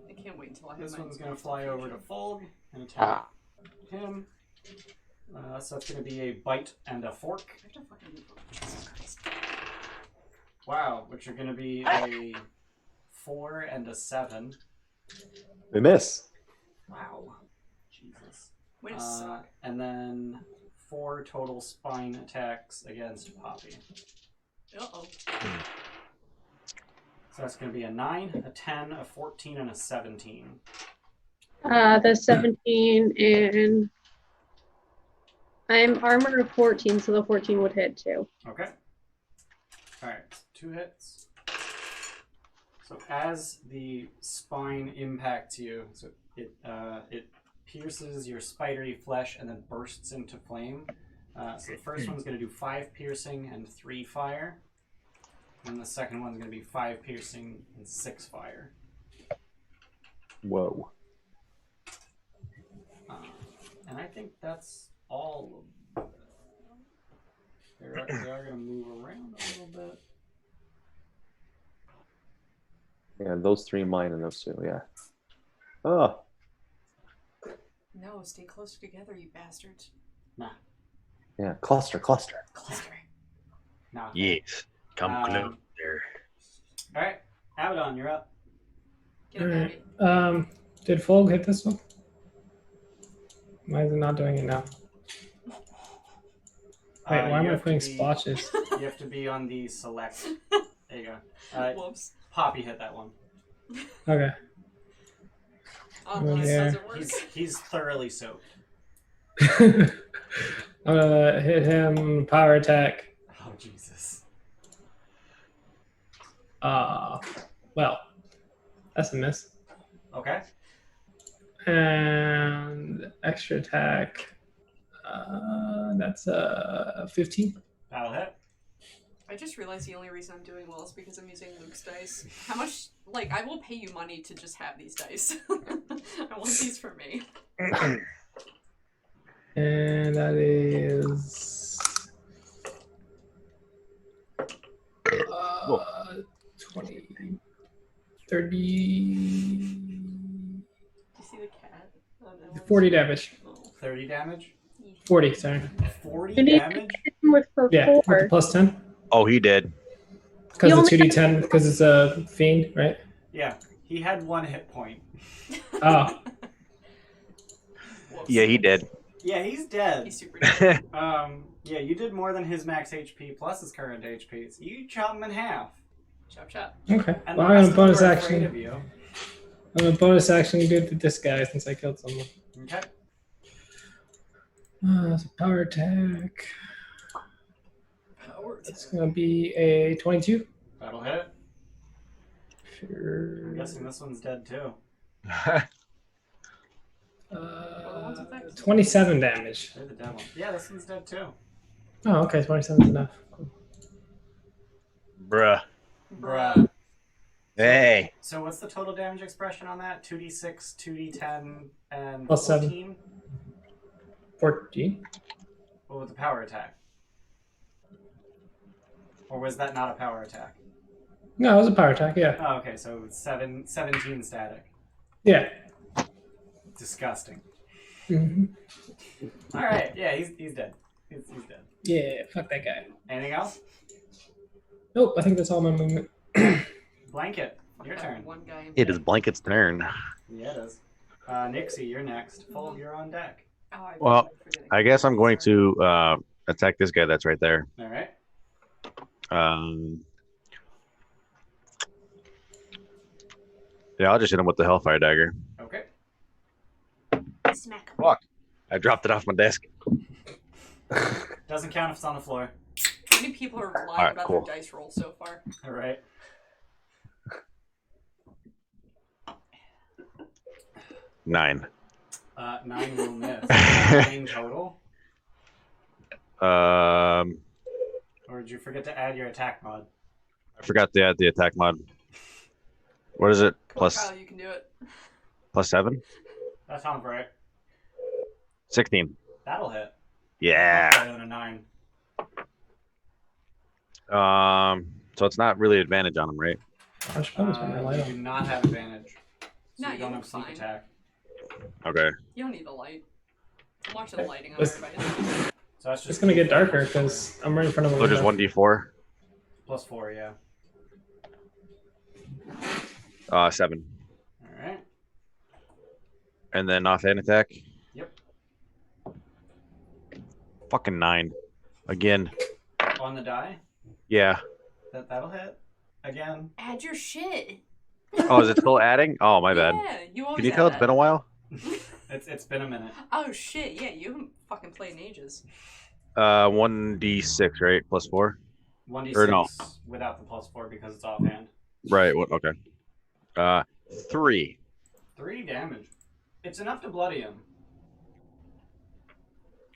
I can't wait until I have This my one's gonna fly over to Fulg and attack him. So that's gonna be a bite and a fork. I have to fucking move on. Jesus Christ. Wow, which are gonna be a 4 and a 7. They miss. Wow. Jesus. Way to suck. And then 4 total spine attacks against Poppy. Uh-oh. So that's going to be a 9, a 10, a 14, and a 17. The 17 and I'm armor of 14, so the 14 would hit too. Okay. Alright, 2 hits. So as the spine impacts you, so it pierces your spidery flesh and then bursts into flame. So the first one's going to do 5 piercing and 3 fire. And the second one's going to be 5 piercing and 6 fire. Whoa. And I think that's all of them. They are going to move around a little bit. Yeah, those 3 mine and those 2, yeah. Oh. No, stay closer together, you bastards. Nah. Yeah, cluster. Clustering. Nah. Yes. Come close there. Alright, Abaddon, you're up. Get it, Alright. Maggie. Did Fulg hit this one? Why is it not doing it now? Wait, why am I putting splotches? You have to be on the select. There you go. Whoops. Poppy hit that one. Okay. Unless Yeah. does it work? He's thoroughly soaked. I'm gonna hit him, power attack. Oh, Jesus. Well, that's a miss. Okay. And extra attack, that's 15. That'll hit. I just realized the only reason I'm doing well is because I'm using Luke's dice. How much, like, I will pay you money to just have these dice. I want these for me. And that is 20, 30, You see the cat? Oh, no. 40 damage. 30 damage? 40, sorry. 40 You need to damage? hit him with for Yeah, with 4. the plus 10. Oh, he did. Because You it's only 2d10, because it's a fiend, right? Yeah. He had 1 hit point. Oh. Whoops. Yeah, he did. Yeah, he's dead. He's super dead. Yeah, you did more than his max HP plus his current HP. So you chop him in half. Chop chop. Okay. And Well, the I'm rest gonna of them bonus are afraid of action. you. I'm gonna bonus action do it to this guy since I killed someone. Okay. So power attack. It's gonna be a 22. That'll hit. Sure. I'm guessing this one's dead too. 27 damage. They're the dead one. Yeah, this one's dead too. Oh, okay, 27 is enough. Cool. Bruh. Bruh. Hey. So what's the total damage expression on that? 2d6, 2d10, and Plus 7. 14? 14. What with the power attack? Or was that not a power attack? No, it was a power attack, yeah. Oh, okay, so 17 static. Yeah. Disgusting. Mm-hmm. Alright, yeah, he's dead. He's dead. Yeah, fuck that guy. Anything else? Nope, I think that's all my movement. Blanket, your turn. One guy in It is Blanket's turn. Yeah, it is. Nixie, you're next. Full, you're on deck. Oh, I Well, keep forgetting. I guess I'm going to attack this guy that's right there. Alright. Yeah, I'll just hit him with the Hellfire Dagger. Okay. Smack. Fuck. I dropped it off my desk. Doesn't count if it's on the floor. How many people are lying Alright, about cool. their dice rolls so far? Alright. 9. 9 will miss. 9 total? Or did you forget to add your attack mod? I forgot to add the attack mod. What is it? Come on, Plus Kyle, you can do it. plus 7? That sounds right. 16. That'll hit. Yeah. Better than a 9. So it's not really advantage on him, right? I should probably spend my light You on. do not have advantage. So No, you don't you're have sneak fine. attack. Okay. You don't need the light. I'm watching the lighting on Let's- everybody. So that's just It's gonna get darker because I'm right in front of a So just window. 1d4. plus 4, yeah. 7. Alright. And then offhand attack. Yep. Fucking 9. Again. On the die. Yeah. That'll hit. Again. Add your shit. Oh, is it still adding? Oh, my bad. Yeah, you always Can you add tell it's that. been a while? It's been a minute. Oh shit, yeah, you haven't fucking played in ages. 1d6, right? Plus 4? 1d6 Or no. without the plus 4 because it's offhand. Right. What? Okay. 3. 3 damage. It's enough to bloody him.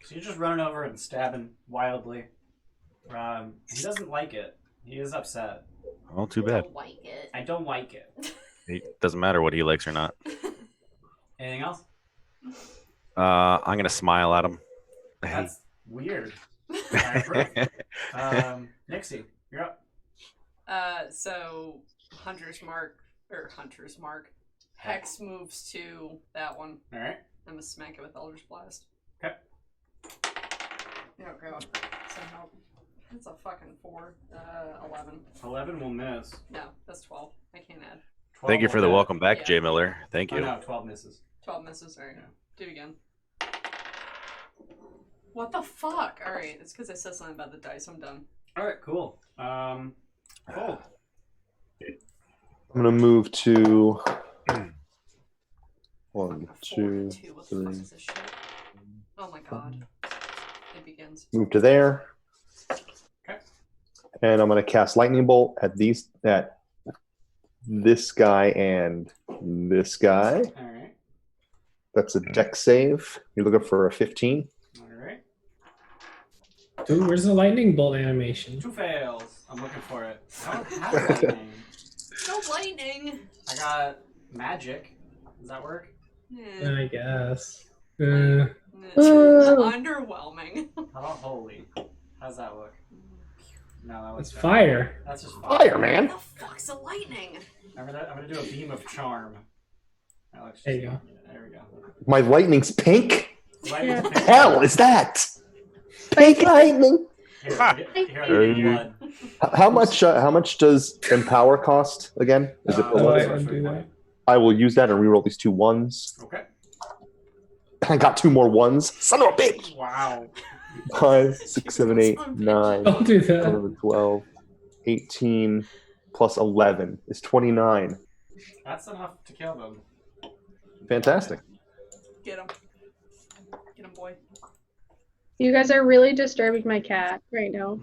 So you're just running over and stabbing wildly. He doesn't like it. He is upset. Oh, too bad. Don't like it. I don't like it. It doesn't matter what he likes or not. Anything else? I'm gonna smile at him. That's weird. I approve. Nixie, you're up. So Hunter's Mark. Hex moves to that one. Alright. I'm gonna smack it with Eldritch Blast. Okay. Oh god. Somehow. That's a fucking 4. 11. 11 will miss. No, that's 12. I can't add. 12 Thank you will for the hit. welcome back, Yeah. Jay Miller. Thank Oh you. no, 12 misses. 12 misses. Alright. Yeah. Do it again. What the fuck? Alright, it's because I said something about the dice. I'm done. Alright, cool. Cool. I'm gonna move to 1, 2, 4-2. What the fuck 3. is this shit? Oh my god. It begins. Move to there. Okay. And I'm gonna cast lightning bolt at this guy and this guy. Alright. That's a deck save. You're looking for a 15. Alright. Dude, where's the lightning bolt animation? 2 fails. I'm looking for it. I don't have lightning. No lightning! I got magic. Does that work? Yeah. I guess. Underwhelming. How about holy? How's that look? No, that looks It's better. fire. That's just Fire, man. What the fuck's the lightning? I'm gonna do a beam of charm. That looks There you go. There we go. My lightning's pink? Lightning Yeah. pink. Hell is that? Pink lightning. Here, here, Hey. blood. How much does empower cost again? Is it Uh, Oh, below? I it's undo for free. that. I will use that and reroll these 2 1s. Okay. I got 2 more 1s. Son of a bitch! Wow. 5, 6, 7, 8, 9, Don't do that. 11, 12, 18 plus 11 is 29. That's enough to kill them. Fantastic. Get him. Get him, boy. You guys are really disturbing my cat right now.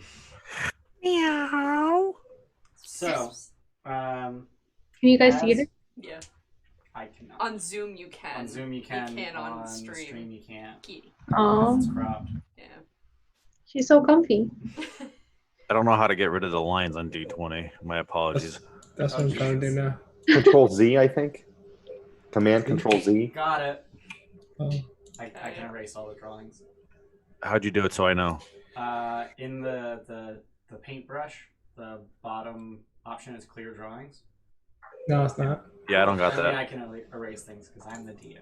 So, Can you guys see as- her? Yeah. I cannot. On Zoom you can. On Zoom you can. on stream you can't. Yeah. Oh, It's cropped. Yeah. she's so comfy. I don't know how to get rid of the lines on D20. My apologies. That's what I'm trying to do now. Control Z, I think. Command Control Z. Got it. Oh. I can erase all the drawings. How'd you do it so I know? In the paintbrush, the bottom option is clear drawings. No, it's not. Yeah, I don't got I mean, that. I can erase things because I'm the DM.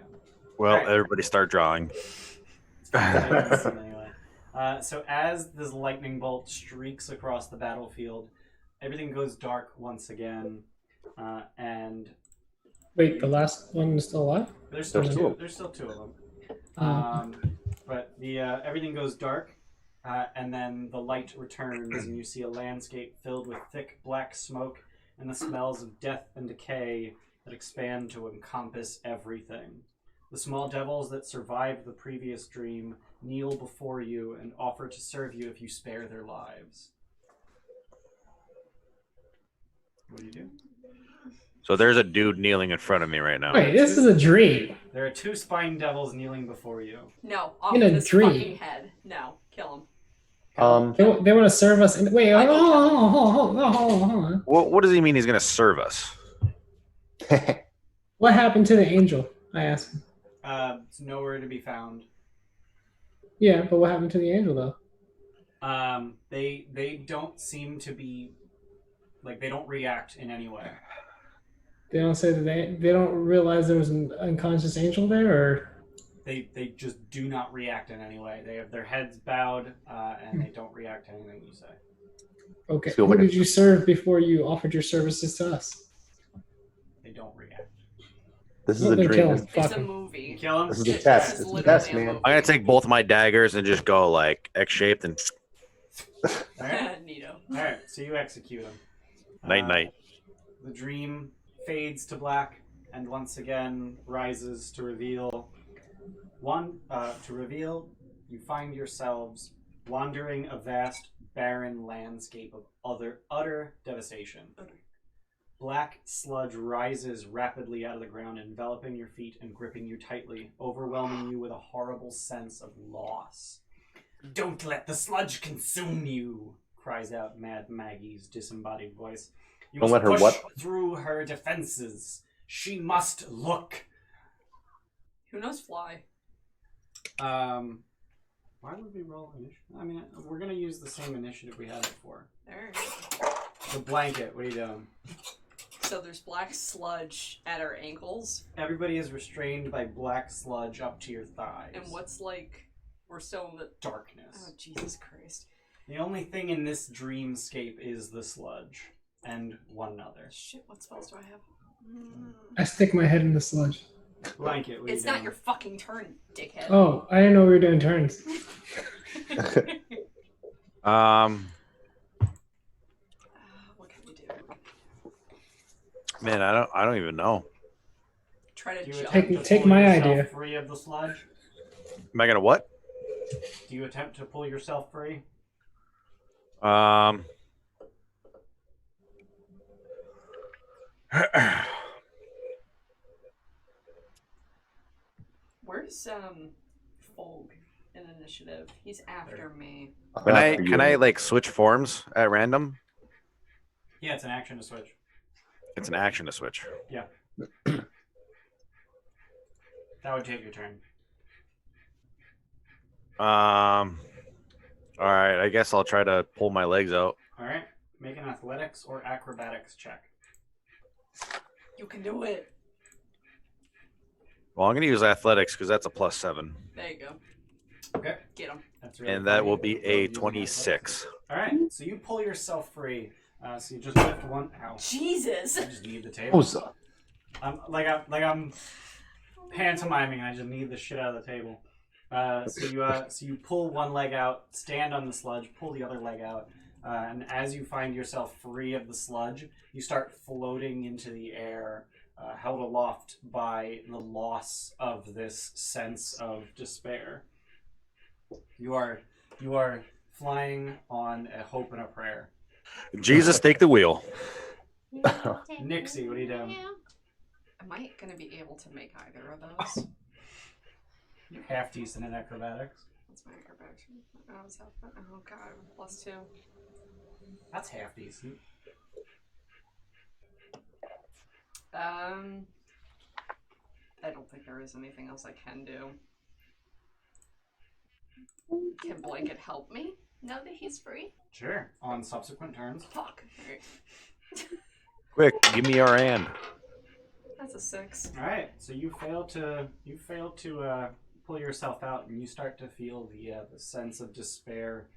Well, Alright. everybody start drawing. Anyway. So as this lightning bolt streaks across the battlefield, everything goes dark once again, and Wait, the last one is still alive? there's still There's two. two. There's still two of them. Oh. But the everything goes dark, and then the light returns, and you see a landscape filled with thick black smoke and the smells of death and decay that expand to encompass everything. The small devils that survived the previous dream kneel before you and offer to serve you if you spare their lives. What do you do? So there's a dude kneeling in front of me right now. Wait, this is a dream. There are two spine devils kneeling before you. No, off In a his dream. fucking head. No, kill him. They want to serve us. Wait, hold on. What does he mean he's going to serve us? What happened to the angel? I asked him. It's nowhere to be found. Yeah, but what happened to the angel though? They don't seem to be like they don't react in any way. They don't say that they don't realize there was an unconscious angel there, or They just do not react in any way. They have their heads bowed and they don't react to anything you say. okay. Feel Who like did you serve before you offered your services to us? They don't react. This is Well, a then kill dream. him. It's Fuck a him. movie. You kill him. This is a It's test. just It's a literally test, a man. movie. I'm going to take both my daggers and just go like X-shaped and Alright. Neato. Alright, so you execute him. night-night. The dream fades to black and once again rises to reveal you find yourselves wandering a vast, barren landscape of utter devastation. Black sludge rises rapidly out of the ground, enveloping your feet and gripping you tightly, overwhelming you with a horrible sense of loss. Don't let the sludge consume you, cries out Mad Maggie's disembodied voice. You Don't must let her push what? through her defenses. She must look. Who knows fly? Why would we roll initiative? I mean, we're gonna use the same initiative we had before. Alright. The blanket. What are you doing? So there's black sludge at our ankles. Everybody is restrained by black sludge up to your thighs. And what's like we're so in the darkness? Oh Jesus Christ. The only thing in this dreamscape is the sludge and one another. Shit, what spells do I have? I stick my head in the sludge. Blanket. What are It's you not doing? your fucking turn, dickhead. Oh, I didn't know we were doing turns. What can we do? Man, I don't even know. Try to Do you jump. attempt to Take pull my yourself idea. free of the sludge? Am I going to what? Do you attempt to pull yourself free? Where's Fogue in initiative? He's after me. Can I like switch forms at random? Yeah, it's an action to switch. It's an action to switch. Yeah. That would take your turn. All right, I guess I'll try to pull my legs out. All right. Make an athletics or acrobatics check. You can do it. Well, I'm going to use athletics because that's a +7. There you go. Okay. Get him. That's really And that funny. will be a Using 26. All right. So you pull yourself free. So you just lift one. Ow. Jesus. I just need the table. Oza. I'm pantomiming. I just need the shit out of the table. So you pull one leg out, stand on the sludge, pull the other leg out, and as you find yourself free of the sludge, you start floating into the air, held aloft by the loss of this sense of despair. You are flying on a hope and a prayer. Jesus, take the wheel. Nixie, what are you doing? Am I gonna be able to make either of those? You're half decent in acrobatics. That's my acrobatics. Oh god, +2. That's half decent. I don't think there is anything else I can do. Can Blanket help me now that he's free? Sure. On subsequent turns. Fuck. Alright. Quick, give me your hand. That's a 6. All right. So you fail to pull yourself out, and you start to feel the sense of despair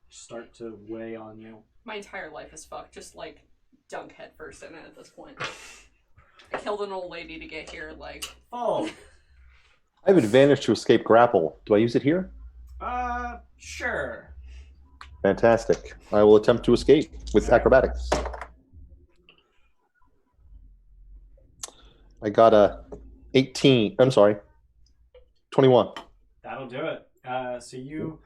start to weigh on you. My entire life is fucked. Just like dunk head first in it at this point. I killed an old lady to get here. Like, Oh. I have advantage to escape grapple. Do I use it here? Sure. Fantastic. I will attempt to escape with acrobatics. I got a 18. I'm sorry, 21. That'll do it. So you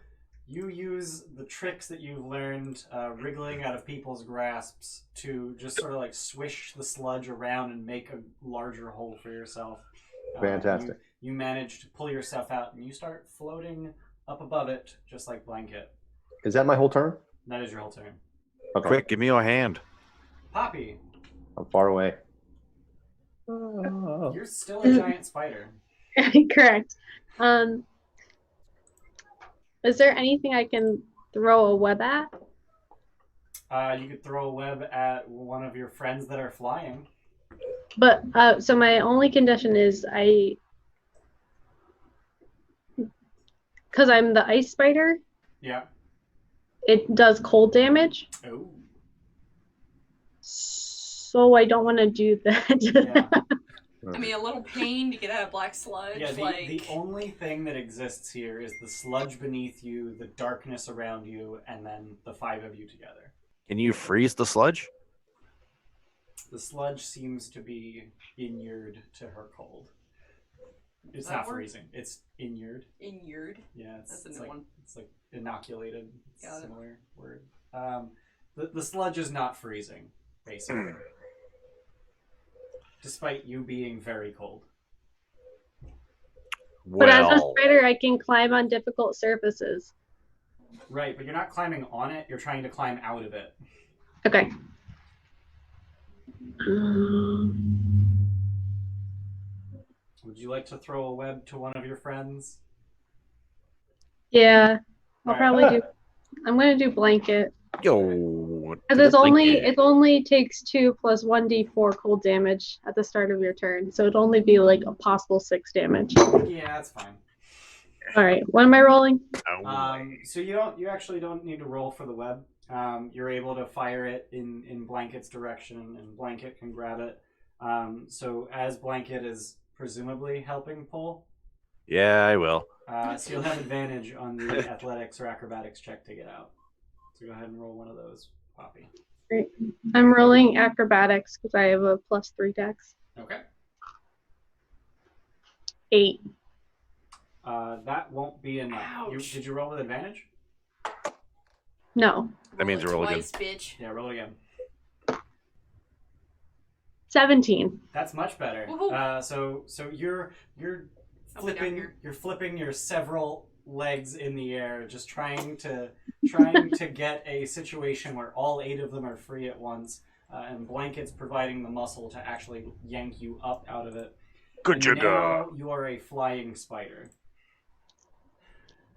use the tricks that you've learned wriggling out of people's grasps to just sort of like swish the sludge around and make a larger hole for yourself. Fantastic. You manage to pull yourself out, and you start floating up above it, just like Blanket. Is that my whole turn? That is your whole turn. Okay. Quick, give me your hand. Poppy, I'm far away. you're still a giant spider. Correct. Is there anything I can throw a web at? You could throw a web at one of your friends that are flying. But so my only condition is because I'm the ice spider, Yeah. it does cold damage. Oh. So I don't want to do that. Yeah. I mean, a little pain to get out of black sludge. Yeah, like the only thing that exists here is the sludge beneath you, the darkness around you, and then the 5 of you together. Can you freeze the sludge? The sludge seems to be inured to her cold. It's That not word? freezing. It's inured. inured. Yeah, That's a it's new like one. it's like inoculated. It's Got a it. similar word. The sludge is not freezing, basically. Despite you being very cold. But as a Well, spider, I can climb on difficult surfaces. Right, but you're not climbing on it, you're trying to climb out of it. Okay. Would you like to throw a web to one of your friends? Yeah, I'll Alright. probably do. I'm gonna do blanket yo. because it only takes 2 plus 1d4 cold damage at the start of your turn, so it'd only be like a possible 6 damage. Yeah, that's fine. All right, what am I rolling? So you actually don't need to roll for the web. You're able to fire it in Blanket's direction, and Blanket can grab it. So as Blanket is presumably helping pull, Yeah, I will. so you'll have advantage on the athletics or acrobatics check to get out. So go ahead and roll one of those, Poppy. Great. I'm rolling acrobatics because I have a +3 dex. Okay. 8. That won't be enough. Did you roll with advantage? No. That means you roll again. twice, bitch. Yeah, roll again. 17. That's much better. Woohoo. So you're I'll be down flipping here. you're flipping your several legs in the air, just trying to get a situation where all 8 of them are free at once, and Blanket's providing the muscle to actually yank you up out of it. Good And job. now you are a flying spider.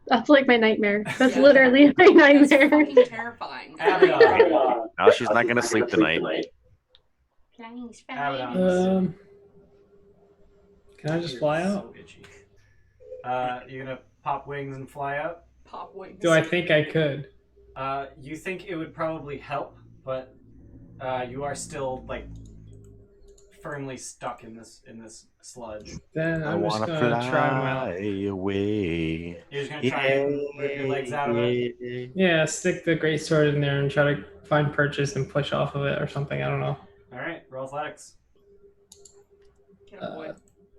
That's like my nightmare. That's Yeah. literally my That's nightmare. fucking terrifying. Abaddon. Now she's not gonna sleep tonight. Flying Abaddon. spider. Can I just fly out? So itchy. You're gonna pop wings and fly out? Pop wings. Do I think I could? You think it would probably help, but you are still like firmly stuck in this sludge. Then I I'm just wanna gonna try my away. You're just gonna try and rip your legs out of it. yeah, stick the greatsword in there and try to find purchase and push off of it or something. I don't know. All right, roll athletics. Get a boy.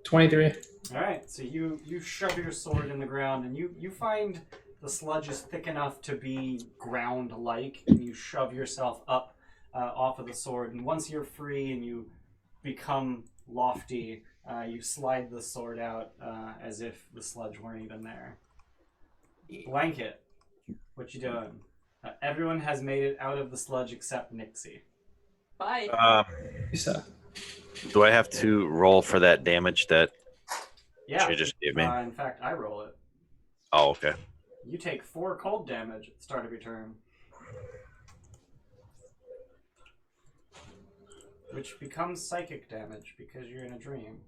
23. All right, so you shove your sword in the ground, and you find the sludge is thick enough to be ground-like, and you shove yourself up off of the sword. And once you're free and you become lofty, you slide the sword out as if the sludge weren't even there. Blanket, what you doing? Everyone has made it out of the sludge except Nixie. Bye. Lisa. Do I have to roll for that damage that Yeah. she just gave me? In fact, I roll it. Oh, okay. You take 4 cold damage at the start of your turn. Which becomes psychic damage because you're in a dream.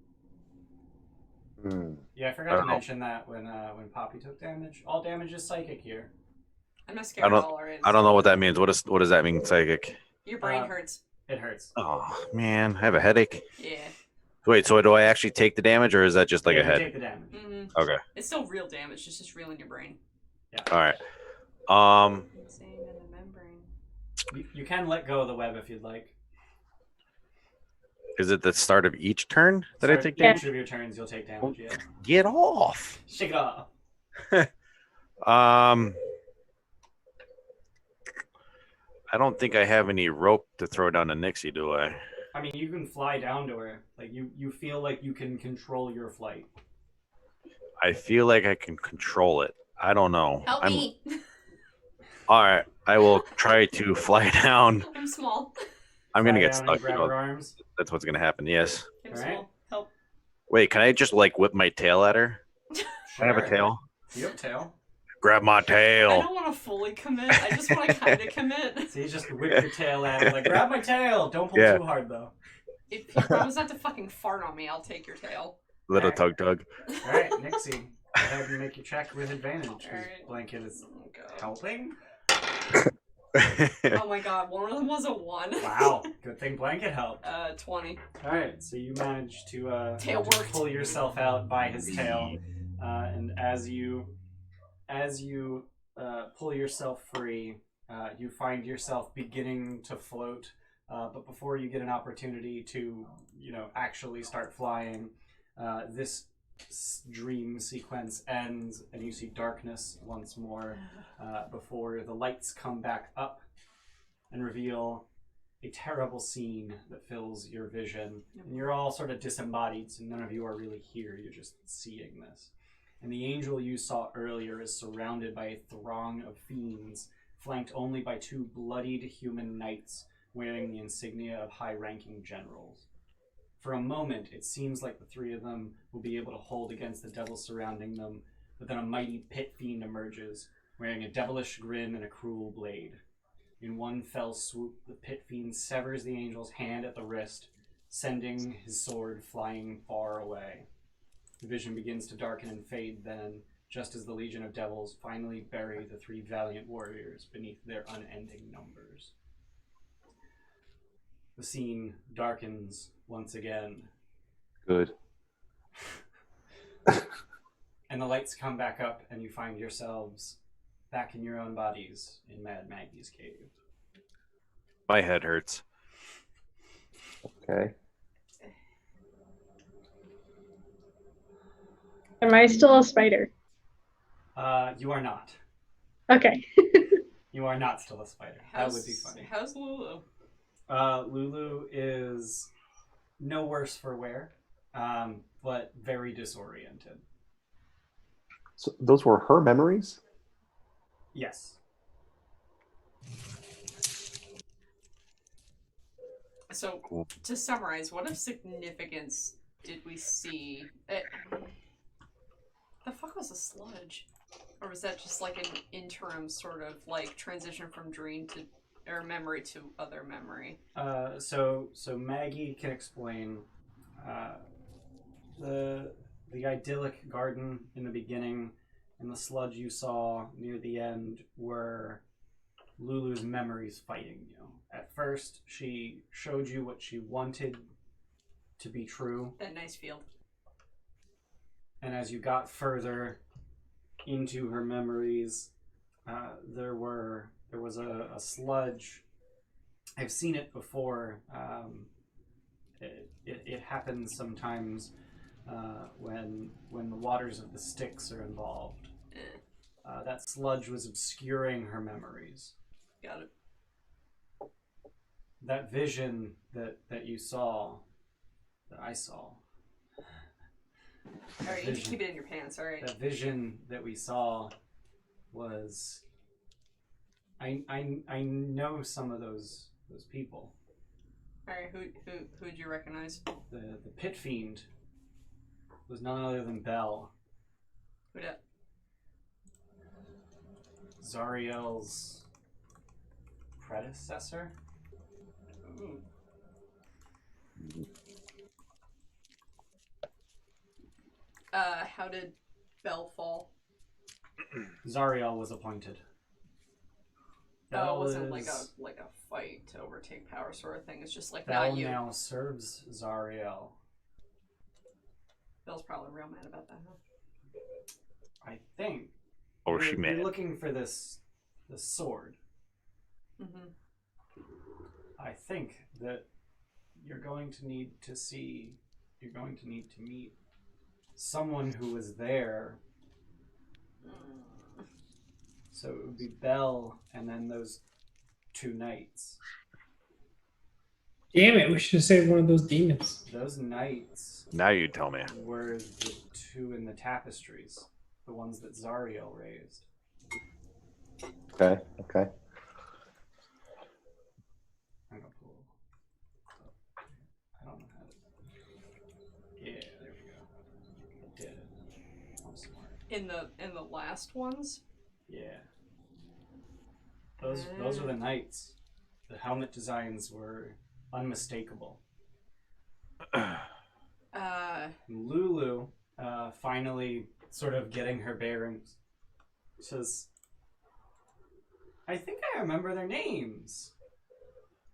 Yeah, I forgot to mention that when Poppy took damage. All damage is psychic here. I'm not scared at all already. I don't know what that means. What does that mean, psychic? Your brain hurts. It hurts. Oh, man. I have a headache. Yeah. Wait, so do I actually take the damage, or is that just like a You head? take the damage. Mm-hmm. Okay. It's still real damage. It's just real in your brain. Yeah. All right. Same in the membrane. You can let go of the web if you'd like. Is it the start of each turn that I take damage? Each of your turns, you'll take damage. Yeah. Get off. Shake it off. I don't think I have any rope to throw down to Nixie, do I? I mean, you can fly down to her. Like you feel like you can control your flight. I feel like I can control it. I don't know. Help me. All right. I will try to fly down. I'm small. I'm going to Fly get down stuck. and grab her arms. That's what's going to happen. Yes. I'm All small. right. Help. Wait, can I just like whip my tail at her? I have a Sure. tail. You have a tail. Grab my I tail. don't want to fully commit. I just want to kind of commit. So you just whip your tail at her. Like, grab my tail. Don't pull Yeah. too hard, though. If you promise not to fucking fart on me, I'll take your tail. Little Alright. tug. All right, Nixie. Go ahead and make your check with advantage. All Because right. Blanket is Oh, God. helping. Oh my god, one of them was a 1. Wow. Good thing Blanket helped. 20. All right, so you managed to Tail to worked. pull yourself out by his tail, and as you pull yourself free, you find yourself beginning to float. But before you get an opportunity to, actually start flying, this dream sequence ends, and you see darkness once more before the lights come back up and reveal a terrible scene that fills your vision. And you're all sort of disembodied, so none of you are really here. You're just seeing this. And the angel you saw earlier is surrounded by a throng of fiends, flanked only by 2 bloodied human knights wearing the insignia of high-ranking generals. For a moment, it seems like the 3 of them will be able to hold against the devils surrounding them, but then a mighty pit fiend emerges, wearing a devilish grin and a cruel blade. In one fell swoop, the pit fiend severs the angel's hand at the wrist, sending his sword flying far away. The vision begins to darken and fade then, just as the legion of devils finally bury the 3 valiant warriors beneath their unending numbers. The scene darkens once again, Good. and the lights come back up, and you find yourselves back in your own bodies in Mad Maggie's cave. My head hurts. Okay. Am I still a spider? You are not. Okay. You are not still a spider. That would be funny. How's Lulu? Lulu is no worse for wear, but very disoriented. So those were her memories? Yes. So, Cool. to summarize, what of significance did we see? The fuck was a sludge? Or was that just like an interim sort of like transition from dream to or memory to other memory? So Maggie can explain the idyllic garden in the beginning and the sludge you saw near the end were Lulu's memories fighting you. At first, she showed you what she wanted to be true, That nice field. and as you got further into her memories, there was a sludge. I've seen it before. It happens sometimes when the waters of the Styx are involved. That sludge was obscuring her memories. Got it. That vision that you saw, that I saw. Alright, you can keep it in your pants, alright. That vision that we saw was. I know some of those people. Alright, who'd you recognize? The pit fiend was none other than Bell. Who dat? Zariel's predecessor. Ooh. How did Bell fall? Zariel was appointed. It wasn't like a fight to overtake power sort of thing. It's just like Bell not you. now serves Zariel. Bell's probably real mad about that, huh? I think. Oh, she You're mad. looking for this sword. Mm-hmm. I think that you're going to need to see. You're going to need to meet someone who was there. So it would be Bell and then those two knights. Damn it, we should have saved one of those demons. Those knights Now you tell me. were the two in the tapestries, the ones that Zariel raised. Okay. I'm gonna pull. I don't know how to. Yeah, there we go. I did it. I'm smart. In the last ones? Yeah. Those are the knights. The helmet designs were unmistakable. Lulu, finally sort of getting her bearings, says, I think I remember their names.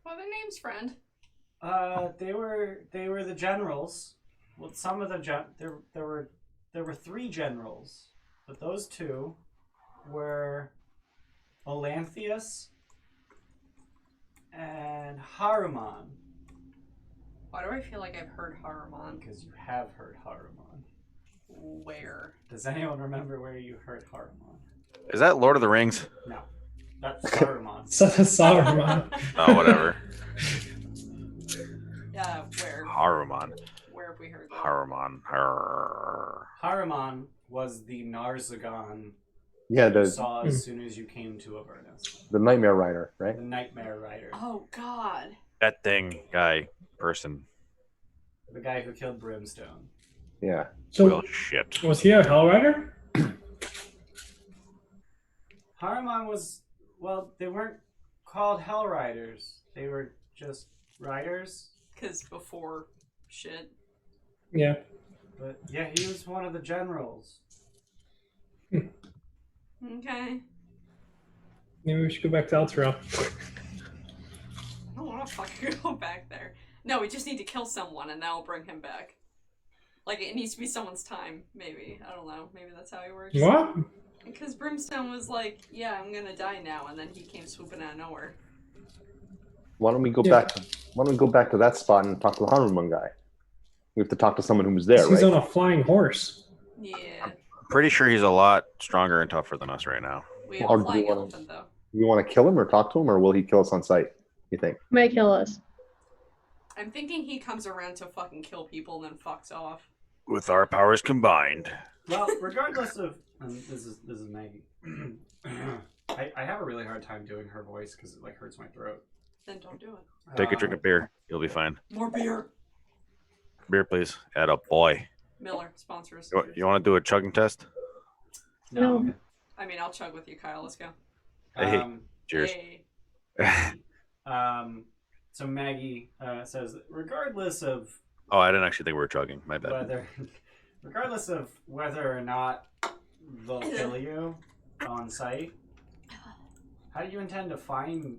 What are their names, friend? They were the generals. Well, some of the there were 3 generals, but those 2 were Olanthius and Haruman. Why do I feel like I've heard Haruman? Because you have heard Haruman. Where? Does anyone remember where you heard Haruman? Is that Lord of the Rings? No. That's Saruman. Saruman. Oh, whatever. Yeah, where? Haruman. Where have we heard that? Haruman. Haruman was the Narzagon Yeah, you the saw as soon as you came to Avernus. Nightmare Rider, right? The Nightmare Rider. Oh, God. That thing, guy, person. The guy who killed Brimstone. Yeah. So, Well, shit. was he a Hell Rider? Haruman was, well, they weren't called Hell Riders. They were just riders. Because before shit. Yeah. But yeah, he was one of the generals. Okay. Maybe we should go back to Azuriel. I don't want to fucking go back there. No, we just need to kill someone and that'll bring him back. Like, it needs to be someone's time, maybe. I don't know. Maybe that's how he works. What? Because Brimstone was like, yeah, I'm gonna die now, and then he came swooping out of nowhere. Why don't we go back to that spot and talk to the Haruman guy? We have to talk to someone who was there, He's right? on a flying horse. Yeah. Pretty sure he's a lot stronger and tougher than us right now. We have Or a do flying you wanna- elephant, though. Do you want to kill him or talk to him, or will he kill us on sight? You think? Might kill us. I'm thinking he comes around to fucking kill people and then fucks off. With our powers combined. Well, regardless of, this is Maggie. I have a really hard time doing her voice because it like hurts my throat. Then don't do it. Take a drink of beer. You'll be fine. More beer! Beer, please. Add a boy. Miller, sponsor us. You want to do a chugging test? No. No. I mean, I'll chug with you, Kyle. Let's go. Hey. Um, Cheers. Hey. So Maggie says, regardless of Oh, I didn't actually think we were chugging. My bad. regardless of whether or not they'll kill you on sight, how do you intend to find